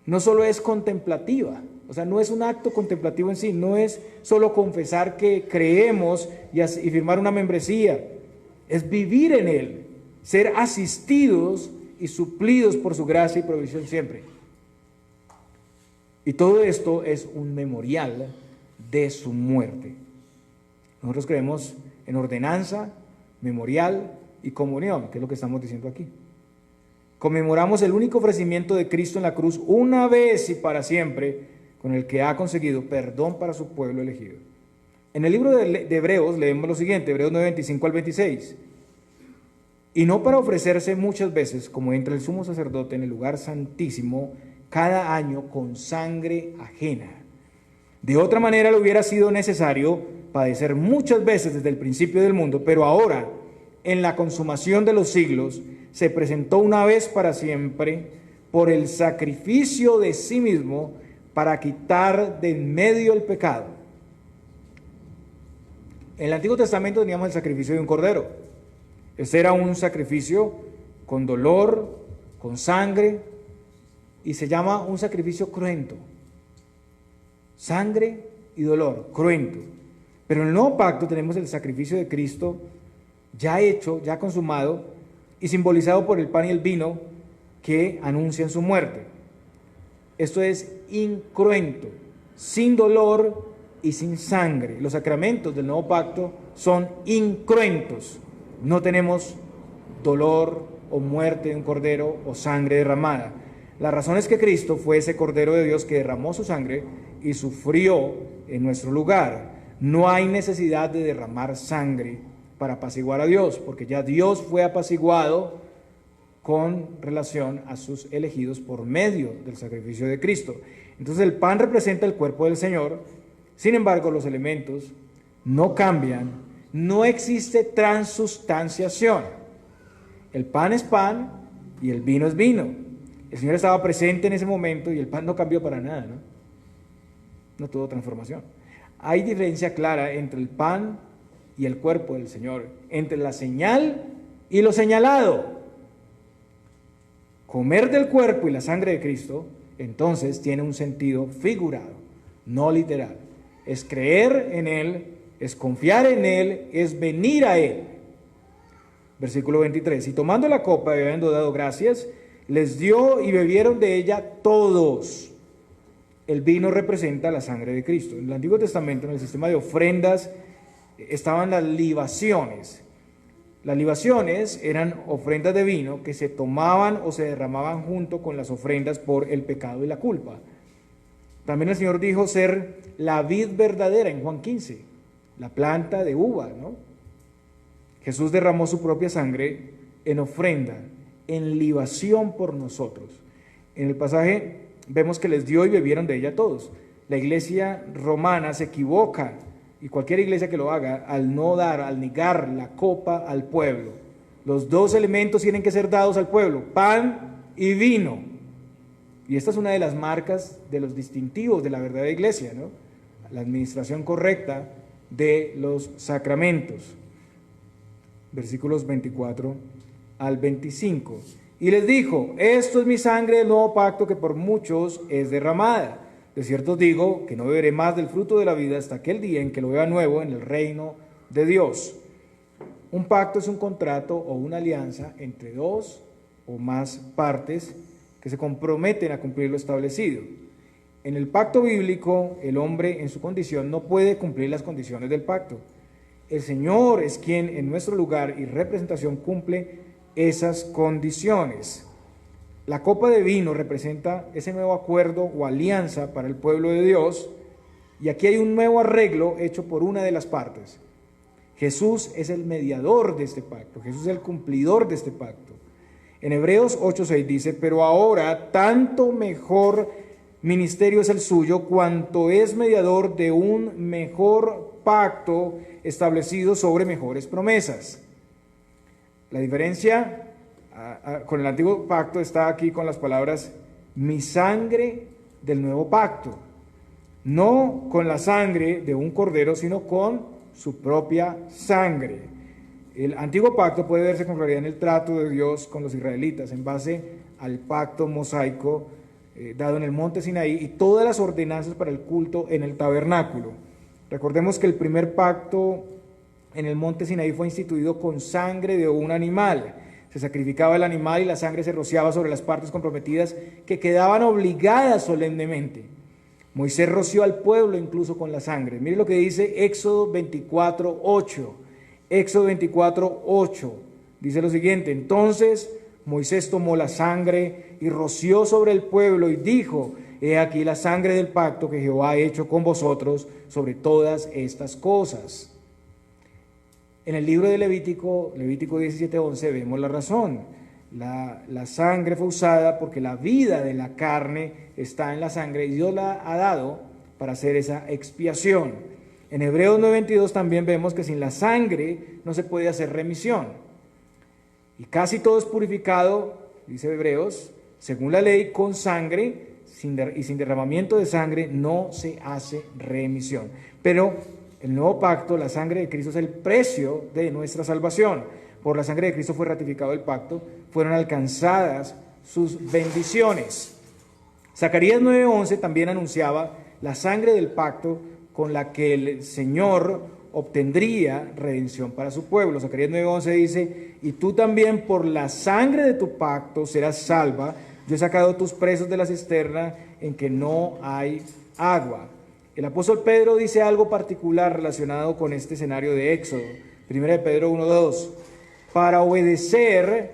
no solo es contemplativa, o sea, no es un acto contemplativo en sí, no es solo confesar que creemos y firmar una membresía, es vivir en Él, ser asistidos y suplidos por su gracia y provisión siempre. Y todo esto es un memorial de su muerte. Nosotros creemos en ordenanza, memorial y comunión, que es lo que estamos diciendo aquí. Conmemoramos el único ofrecimiento de Cristo en la cruz una vez y para siempre, con el que ha conseguido perdón para su pueblo elegido. En el libro de Hebreos leemos lo siguiente, Hebreos 9, 25 al 26. Y no para ofrecerse muchas veces, como entra el sumo sacerdote en el lugar santísimo, cada año con sangre ajena. De otra manera le hubiera sido necesario padecer muchas veces desde el principio del mundo, pero ahora, en la consumación de los siglos, se presentó una vez para siempre por el sacrificio de sí mismo para quitar de en medio el pecado. En el Antiguo Testamento teníamos el sacrificio de un cordero. Este era un sacrificio con dolor, con sangre, y se llama un sacrificio cruento. Sangre y dolor, cruento. Pero en el nuevo pacto tenemos el sacrificio de Cristo ya hecho, ya consumado, y simbolizado por el pan y el vino que anuncian su muerte. Esto es incruento, sin dolor y sin sangre. Los sacramentos del nuevo pacto son incruentos. No tenemos dolor o muerte de un cordero o sangre derramada. La razón es que Cristo fue ese Cordero de Dios que derramó su sangre y sufrió en nuestro lugar. No hay necesidad de derramar sangre para apaciguar a Dios, porque ya Dios fue apaciguado con relación a sus elegidos por medio del sacrificio de Cristo. Entonces el pan representa el cuerpo del Señor, sin embargo los elementos no cambian, no existe transustanciación. El pan es pan y el vino es vino. El Señor estaba presente en ese momento y el pan no cambió para nada, ¿no? No tuvo transformación. Hay diferencia clara entre el pan y el cuerpo del Señor, entre la señal y lo señalado. Comer del cuerpo y la sangre de Cristo, entonces tiene un sentido figurado, no literal. Es creer en Él, es confiar en Él, es venir a Él. Versículo 23, y tomando la copa y habiendo dado gracias, les dio y bebieron de ella todos. El vino representa la sangre de Cristo. En el Antiguo Testamento, en el sistema de ofrendas, estaban las libaciones. Las libaciones eran ofrendas de vino que se tomaban o se derramaban junto con las ofrendas por el pecado y la culpa. También el Señor dijo ser la vid verdadera en Juan 15, la planta de uva, ¿no? Jesús derramó su propia sangre en ofrenda, en libación por nosotros. En el pasaje vemos que les dio y bebieron de ella todos. La iglesia romana se equivoca, y cualquier iglesia que lo haga, al no dar, al negar la copa al pueblo. Los dos elementos tienen que ser dados al pueblo, pan y vino. Y esta es una de las marcas de los distintivos de la verdadera iglesia, ¿no? La administración correcta de los sacramentos. Versículos 24 al 25. Y les dijo, esto es mi sangre del nuevo pacto que por muchos es derramada. De cierto os digo que no beberé más del fruto de la vida hasta aquel día en que lo beba nuevo en el reino de Dios. Un pacto es un contrato o una alianza entre dos o más partes que se comprometen a cumplir lo establecido. En el pacto bíblico, el hombre en su condición no puede cumplir las condiciones del pacto. El Señor es quien en nuestro lugar y representación cumple esas condiciones. La copa de vino representa ese nuevo acuerdo o alianza para el pueblo de Dios, y aquí hay un nuevo arreglo hecho por una de las partes. Jesús es el mediador de este pacto, Jesús es el cumplidor de este pacto. En Hebreos 8:6 dice, pero ahora tanto mejor ministerio es el suyo, cuanto es mediador de un mejor pacto establecido sobre mejores promesas. La diferencia con el antiguo pacto está aquí con las palabras mi sangre del nuevo pacto, no con la sangre de un cordero, sino con su propia sangre. El antiguo pacto puede verse con claridad en el trato de Dios con los israelitas en base al pacto mosaico dado en el monte Sinaí y todas las ordenanzas para el culto en el tabernáculo. Recordemos que el primer pacto en el monte Sinaí fue instituido con sangre de un animal. Se sacrificaba el animal y la sangre se rociaba sobre las partes comprometidas que quedaban obligadas solemnemente. Moisés roció al pueblo incluso con la sangre. Mire lo que dice Éxodo 24:8. Éxodo 24:8 dice lo siguiente: entonces Moisés tomó la sangre y roció sobre el pueblo y dijo: he aquí la sangre del pacto que Jehová ha hecho con vosotros sobre todas estas cosas. En el libro de Levítico 17:11 vemos la razón. La sangre fue usada porque la vida de la carne está en la sangre y Dios la ha dado para hacer esa expiación. En Hebreos 9:22 también vemos que sin la sangre no se puede hacer remisión. Y casi todo es purificado, dice Hebreos, según la ley, con sangre, y sin derramamiento de sangre no se hace remisión. Pero el nuevo pacto, la sangre de Cristo es el precio de nuestra salvación. Por la sangre de Cristo fue ratificado el pacto, fueron alcanzadas sus bendiciones. Zacarías 9:11 también anunciaba la sangre del pacto con la que el Señor obtendría redención para su pueblo. Zacarías 9:11 dice: y tú también por la sangre de tu pacto serás salva. Yo he sacado tus presos de la cisterna en que no hay agua. El apóstol Pedro dice algo particular relacionado con este escenario de Éxodo. 1 de Pedro 1:2. Para obedecer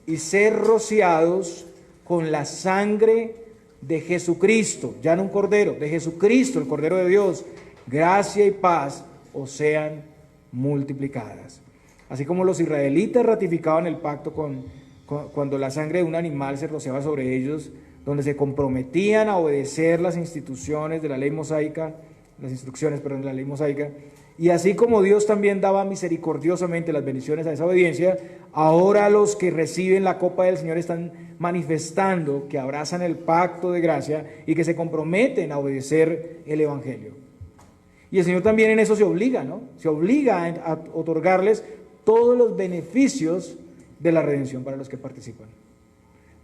y ser rociados con la sangre de Jesucristo, ya no un cordero, de Jesucristo, el Cordero de Dios, gracia y paz os sean multiplicadas. Así como los israelitas ratificaban el pacto cuando la sangre de un animal se rociaba sobre ellos, donde se comprometían a obedecer las instituciones de la ley mosaica, las instrucciones, perdón, de la ley mosaica, y así como Dios también daba misericordiosamente las bendiciones a esa obediencia, ahora los que reciben la copa del Señor están manifestando que abrazan el pacto de gracia y que se comprometen a obedecer el Evangelio. Y el Señor también en eso se obliga, ¿no? Se obliga a otorgarles todos los beneficios de la redención para los que participan.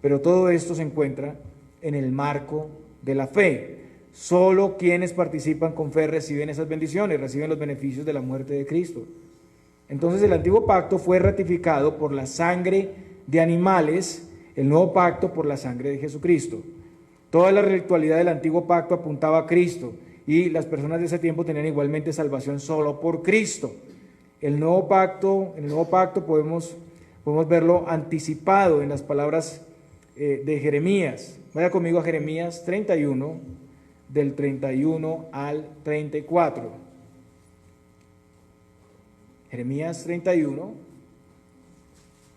Pero todo esto se encuentra en el marco de la fe. Solo quienes participan con fe reciben esas bendiciones, reciben los beneficios de la muerte de Cristo. Entonces el antiguo pacto fue ratificado por la sangre de animales, el nuevo pacto por la sangre de Jesucristo. Toda la ritualidad del antiguo pacto apuntaba a Cristo y las personas de ese tiempo tenían igualmente salvación solo por Cristo. El nuevo pacto podemos verlo anticipado en las palabras de Jeremías. Vaya conmigo a Jeremías 31, del 31 al 34. Jeremías 31,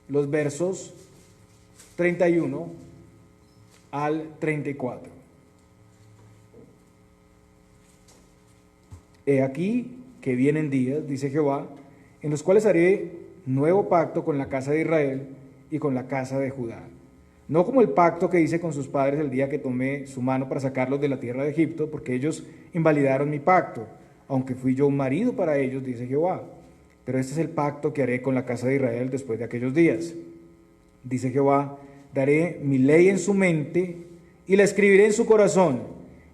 los versos 31 al 34. He aquí que vienen días, dice Jehová, en los cuales haré nuevo pacto con la casa de Israel y con la casa de Judá. No como el pacto que hice con sus padres el día que tomé su mano para sacarlos de la tierra de Egipto, porque ellos invalidaron mi pacto, aunque fui yo un marido para ellos, dice Jehová. Pero este es el pacto que haré con la casa de Israel después de aquellos días. Dice Jehová: daré mi ley en su mente y la escribiré en su corazón,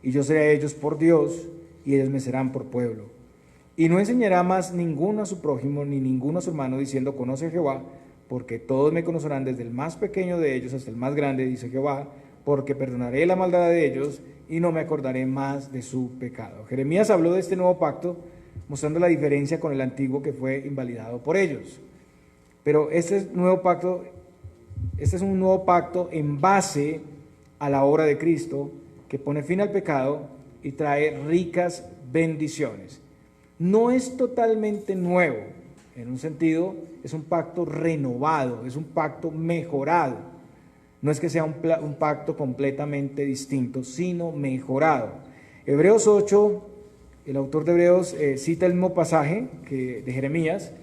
y yo seré a ellos por Dios, y ellos me serán por pueblo. Y no enseñará más ninguno a su prójimo, ni ninguno a su hermano, diciendo: conoce a Jehová, porque todos me conocerán, desde el más pequeño de ellos hasta el más grande, dice Jehová, porque perdonaré la maldad de ellos y no me acordaré más de su pecado. Jeremías habló de este nuevo pacto, mostrando la diferencia con el antiguo que fue invalidado por ellos. Pero este es un nuevo pacto en base a la obra de Cristo, que pone fin al pecado y trae ricas bendiciones. No es totalmente nuevo, en un sentido es un pacto renovado, es un pacto mejorado. No es que sea un pacto completamente distinto, sino mejorado. Hebreos 8, el autor de Hebreos cita el mismo pasaje de Jeremías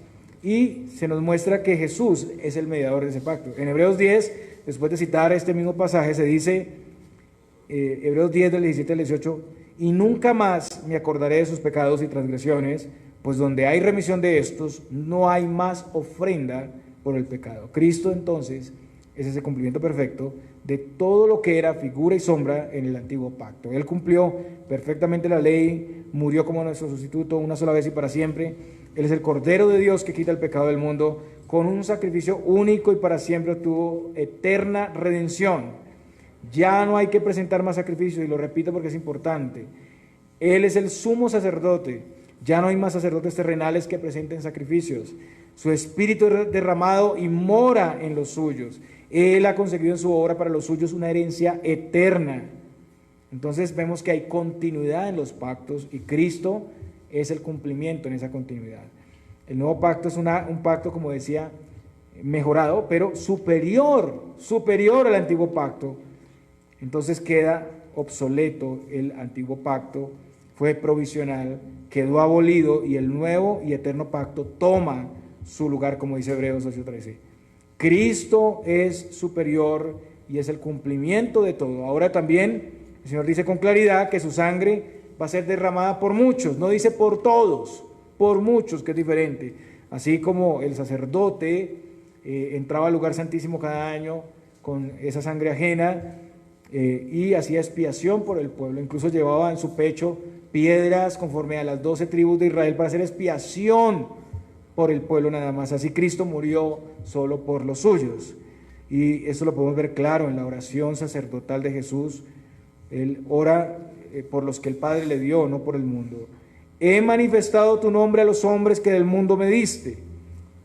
y se nos muestra que Jesús es el mediador de ese pacto. En Hebreos 10, después de citar este mismo pasaje, se dice, Hebreos 10 del 17 al 18, y nunca más me acordaré de sus pecados y transgresiones, pues donde hay remisión de estos, no hay más ofrenda por el pecado. Cristo entonces es ese cumplimiento perfecto de todo lo que era figura y sombra en el antiguo pacto. Él cumplió perfectamente la ley, murió como nuestro sustituto una sola vez y para siempre. Él es el Cordero de Dios que quita el pecado del mundo, con un sacrificio único y para siempre obtuvo eterna redención. Ya no hay que presentar más sacrificios, y lo repito porque es importante. Él es el sumo sacerdote. Ya no hay más sacerdotes terrenales que presenten sacrificios. Su espíritu es derramado y mora en los suyos. Él ha conseguido en su obra para los suyos una herencia eterna. Entonces vemos que hay continuidad en los pactos y Cristo es el cumplimiento en esa continuidad. El nuevo pacto es un pacto, como decía, mejorado, pero superior al antiguo pacto. Entonces queda obsoleto el antiguo pacto, fue provisional, quedó abolido y el nuevo y eterno pacto toma su lugar, como dice Hebreos 8:13. Cristo es superior y es el cumplimiento de todo. Ahora también el Señor dice con claridad que su sangre va a ser derramada por muchos, no dice por todos, por muchos, que es diferente. Así como el sacerdote entraba al lugar santísimo cada año con esa sangre ajena y hacía expiación por el pueblo, incluso llevaba en su pecho piedras conforme a las 12 tribus de Israel para hacer expiación por el pueblo nada más. Así Cristo murió solo por los suyos. Y eso lo podemos ver claro en la oración sacerdotal de Jesús. Él ora por los que el Padre le dio, no por el mundo. He manifestado tu nombre a los hombres que del mundo me diste.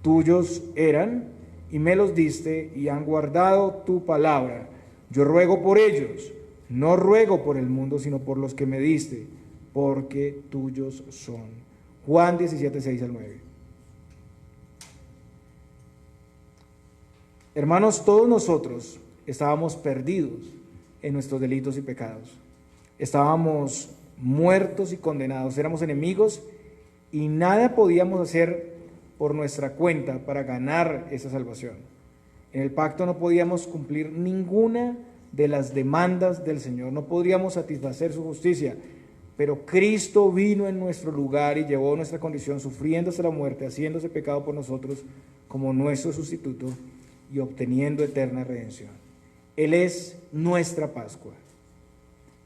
Tuyos eran y me los diste y han guardado tu palabra. Yo ruego por ellos, no ruego por el mundo, sino por los que me diste, porque tuyos son. Juan 17, 6 al 9. Hermanos, todos nosotros estábamos perdidos en nuestros delitos y pecados. Estábamos muertos y condenados, éramos enemigos y nada podíamos hacer por nuestra cuenta para ganar esa salvación. En el pacto no podíamos cumplir ninguna de las demandas del Señor, no podríamos satisfacer su justicia, pero Cristo vino en nuestro lugar y llevó nuestra condición, sufriendo hasta la muerte, haciéndose pecado por nosotros como nuestro sustituto y obteniendo eterna redención. Él es nuestra Pascua.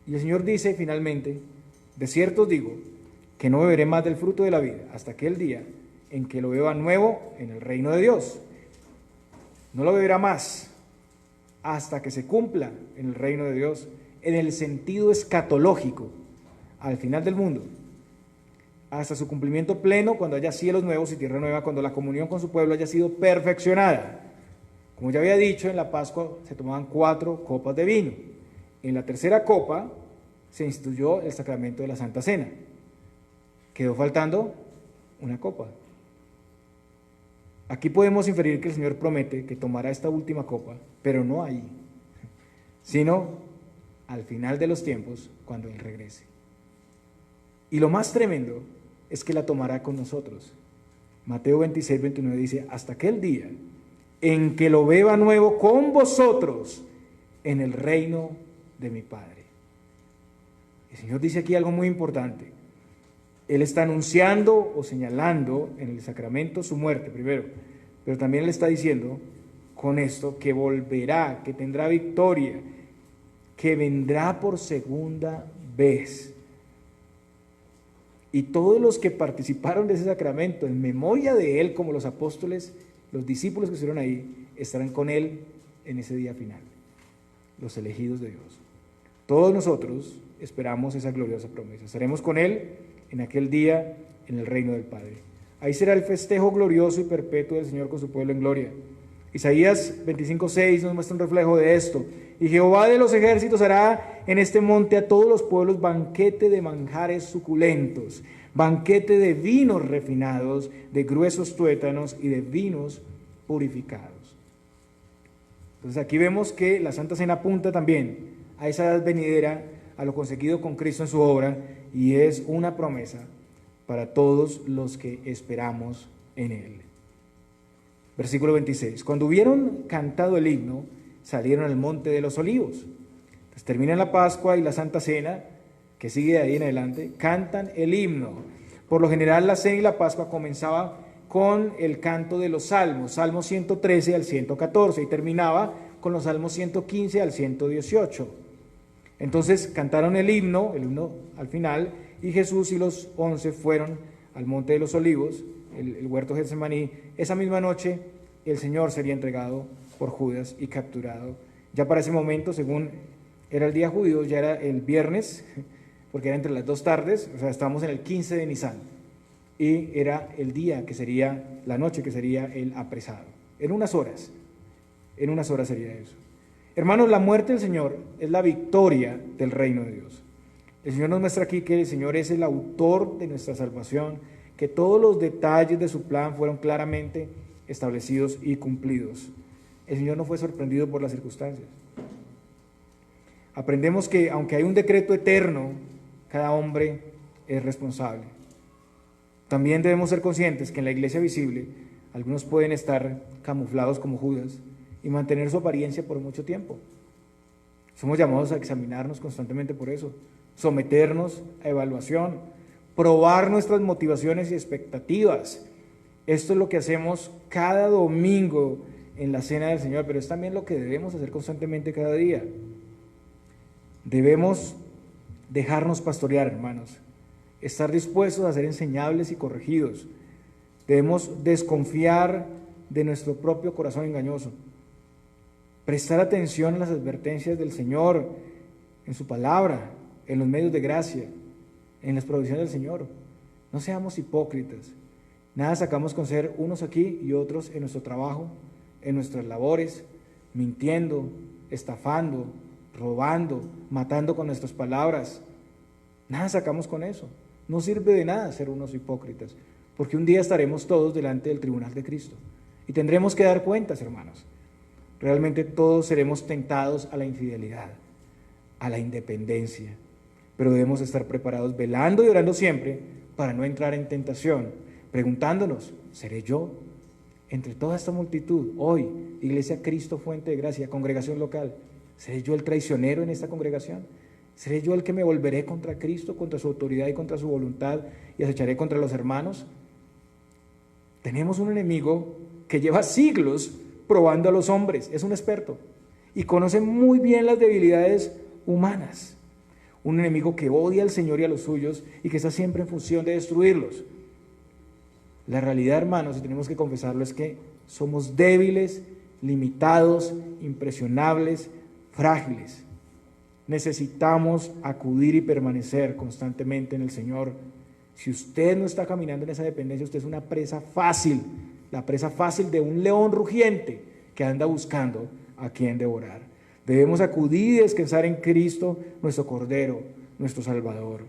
Y el Señor dice finalmente: de cierto os digo que no beberé más del fruto de la vida hasta aquel día en que lo beba nuevo en el reino de Dios. No lo beberá más hasta que se cumpla en el reino de Dios, en el sentido escatológico, al final del mundo, hasta su cumplimiento pleno, cuando haya cielos nuevos y tierra nueva, cuando la comunión con su pueblo haya sido perfeccionada. Como ya había dicho, en la Pascua se tomaban 4 copas de vino. En la tercera copa se instituyó el sacramento de la Santa Cena. Quedó faltando una copa. Aquí podemos inferir que el Señor promete que tomará esta última copa, pero no ahí, sino al final de los tiempos, cuando Él regrese. Y lo más tremendo es que la tomará con nosotros. Mateo 26, 29 dice: hasta aquel día en que lo beba nuevo con vosotros en el reino de mi Padre. El Señor dice aquí algo muy importante. Él está anunciando o señalando en el sacramento su muerte primero, pero también le está diciendo con esto que volverá, que tendrá victoria, que vendrá por segunda vez. Y todos los que participaron de ese sacramento en memoria de Él, como los apóstoles, los discípulos que estuvieron ahí, estarán con Él en ese día final, los elegidos de Dios. Todos nosotros esperamos esa gloriosa promesa. Estaremos con Él en aquel día en el reino del Padre. Ahí será el festejo glorioso y perpetuo del Señor con su pueblo en gloria. Isaías 25:6 nos muestra un reflejo de esto. Y Jehová de los ejércitos hará en este monte a todos los pueblos banquete de manjares suculentos, banquete de vinos refinados, de gruesos tuétanos y de vinos purificados. Entonces aquí vemos que la Santa Cena apunta también a esa edad venidera, a lo conseguido con Cristo en su obra, y es una promesa para todos los que esperamos en Él. Versículo 26. Cuando hubieron cantado el himno, salieron al monte de los olivos. Entonces terminan la Pascua y la Santa Cena, que sigue de ahí en adelante, cantan el himno. Por lo general la Cena y la Pascua comenzaba con el canto de los salmos, Salmos 113 al 114, y terminaba con los Salmos 115 al 118. Entonces cantaron el himno al final, y Jesús y los 11 fueron al monte de los olivos, el huerto Getsemaní, esa misma noche el Señor sería entregado por Judas y capturado. Ya para ese momento, según era el día judío, ya era el viernes, porque era entre las 2 tardes, o sea, estábamos en el 15 de Nisan, y era el día que sería, la noche que sería el apresado. En unas horas sería eso. Hermanos, la muerte del Señor es la victoria del reino de Dios. El Señor nos muestra aquí que el Señor es el autor de nuestra salvación, que todos los detalles de su plan fueron claramente establecidos y cumplidos. El Señor no fue sorprendido por las circunstancias. Aprendemos que aunque hay un decreto eterno, cada hombre es responsable. También debemos ser conscientes que en la iglesia visible algunos pueden estar camuflados como Judas y mantener su apariencia por mucho tiempo. Somos llamados a examinarnos constantemente por eso, someternos a evaluación, probar nuestras motivaciones y expectativas. Esto es lo que hacemos cada domingo en la cena del Señor, pero es también lo que debemos hacer constantemente cada día. Debemos dejarnos pastorear, hermanos, estar dispuestos a ser enseñables y corregidos. Debemos desconfiar de nuestro propio corazón engañoso, prestar atención a las advertencias del Señor en su palabra, en los medios de gracia, en las provisiones del Señor. No seamos hipócritas. Nada sacamos con ser unos aquí y otros en nuestro trabajo, en nuestras labores, mintiendo, estafando, robando, matando con nuestras palabras. Nada sacamos con eso. No sirve de nada ser unos hipócritas, porque un día estaremos todos delante del tribunal de Cristo y tendremos que dar cuentas, hermanos. Realmente todos seremos tentados a la infidelidad, a la independencia, pero debemos estar preparados, velando y orando siempre para no entrar en tentación, preguntándonos, ¿seré yo entre toda esta multitud hoy, Iglesia Cristo Fuente de Gracia, congregación local? ¿Seré yo el traicionero en esta congregación? ¿Seré yo el que me volveré contra Cristo, contra su autoridad y contra su voluntad y acecharé contra los hermanos? Tenemos un enemigo que lleva siglos probando a los hombres, es un experto y conoce muy bien las debilidades humanas. Un enemigo que odia al Señor y a los suyos y que está siempre en función de destruirlos. La realidad, hermanos, y tenemos que confesarlo, es que somos débiles, limitados, impresionables, frágiles. Necesitamos acudir y permanecer constantemente en el Señor. Si usted no está caminando en esa dependencia, usted es una presa fácil, la presa fácil de un león rugiente que anda buscando a quien devorar. Debemos acudir y descansar en Cristo, nuestro Cordero, nuestro Salvador.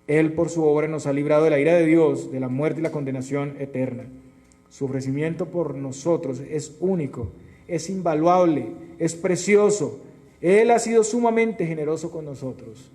Él por su obra nos ha librado de la ira de Dios, de la muerte y la condenación eterna. Su ofrecimiento por nosotros es único, es invaluable, es precioso. Él ha sido sumamente generoso con nosotros.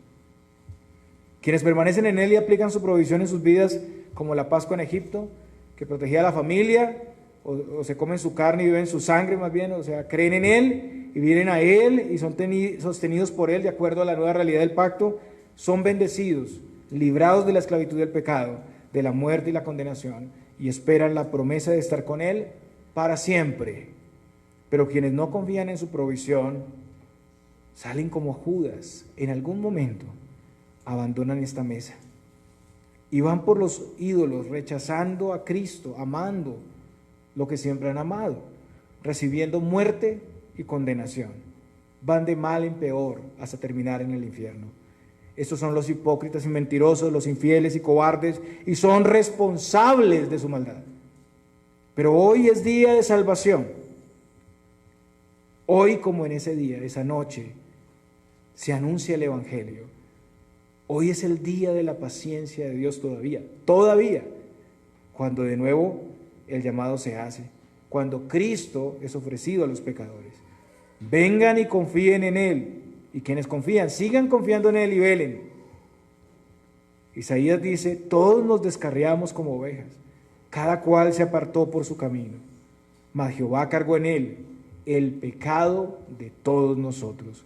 Quienes permanecen en Él y aplican su provisión en sus vidas, como la Pascua en Egipto, que protegía a la familia, o se comen su carne y beben su sangre más bien, o sea, creen en Él y vienen a Él y son sostenidos por Él de acuerdo a la nueva realidad del pacto, son bendecidos, librados de la esclavitud del pecado, de la muerte y la condenación, y esperan la promesa de estar con Él para siempre. Pero quienes no confían en su provisión, salen como Judas, en algún momento abandonan esta mesa y van por los ídolos, rechazando a Cristo, amando lo que siempre han amado, recibiendo muerte y condenación. Van de mal en peor hasta terminar en el infierno. Estos son los hipócritas y mentirosos, los infieles y cobardes, y son responsables de su maldad. Pero hoy es día de salvación. Hoy, como en ese día, esa noche, se anuncia el Evangelio. Hoy es el día de la paciencia de Dios todavía, cuando de nuevo el llamado se hace, cuando Cristo es ofrecido a los pecadores. Vengan y confíen en Él, y quienes confían, sigan confiando en Él y velen. Isaías dice, todos nos descarriamos como ovejas, cada cual se apartó por su camino, mas Jehová cargó en Él el pecado de todos nosotros.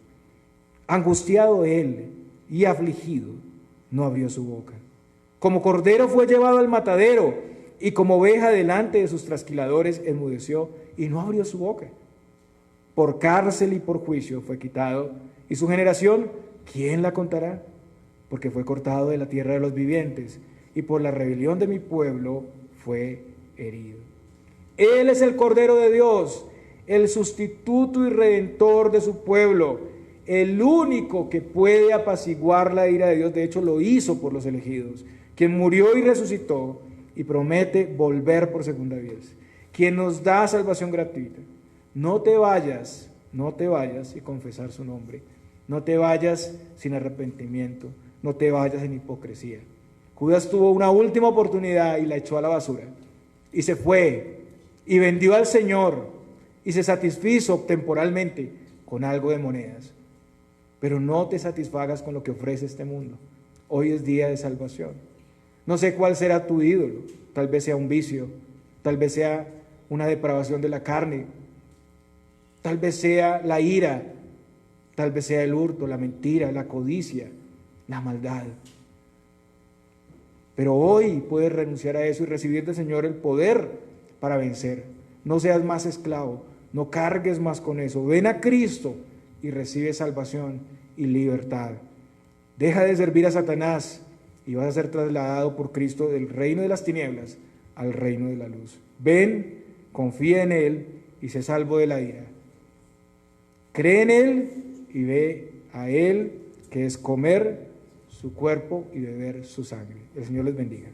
Angustiado Él y afligido, no abrió su boca. Como cordero fue llevado al matadero, y como oveja delante de sus trasquiladores enmudeció y no abrió su boca. Por cárcel y por juicio fue quitado, y su generación, ¿quién la contará? Porque fue cortado de la tierra de los vivientes, y por la rebelión de mi pueblo fue herido. Él es el Cordero de Dios, el sustituto y redentor de su pueblo, el único que puede apaciguar la ira de Dios. De hecho, lo hizo por los elegidos, quien murió y resucitó y promete volver por segunda vez, quien nos da salvación gratuita. No te vayas y confesar su nombre. No te vayas sin arrepentimiento, no te vayas en hipocresía. Judas tuvo una última oportunidad y la echó a la basura. Y se fue y vendió al Señor y se satisfizo temporalmente con algo de monedas. Pero no te satisfagas con lo que ofrece este mundo. Hoy es día de salvación. No sé cuál será tu ídolo. Tal vez sea un vicio, tal vez sea una depravación de la carne, tal vez sea la ira, tal vez sea el hurto, la mentira, la codicia, la maldad. Pero hoy puedes renunciar a eso y recibir del Señor el poder para vencer. No seas más esclavo, no cargues más con eso. Ven a Cristo y recibe salvación y libertad. Deja de servir a Satanás y vas a ser trasladado por Cristo del reino de las tinieblas al reino de la luz. Ven, confía en Él y sé salvo de la ira. Cree en Él y ve a Él, que es comer su cuerpo y beber su sangre. El Señor les bendiga.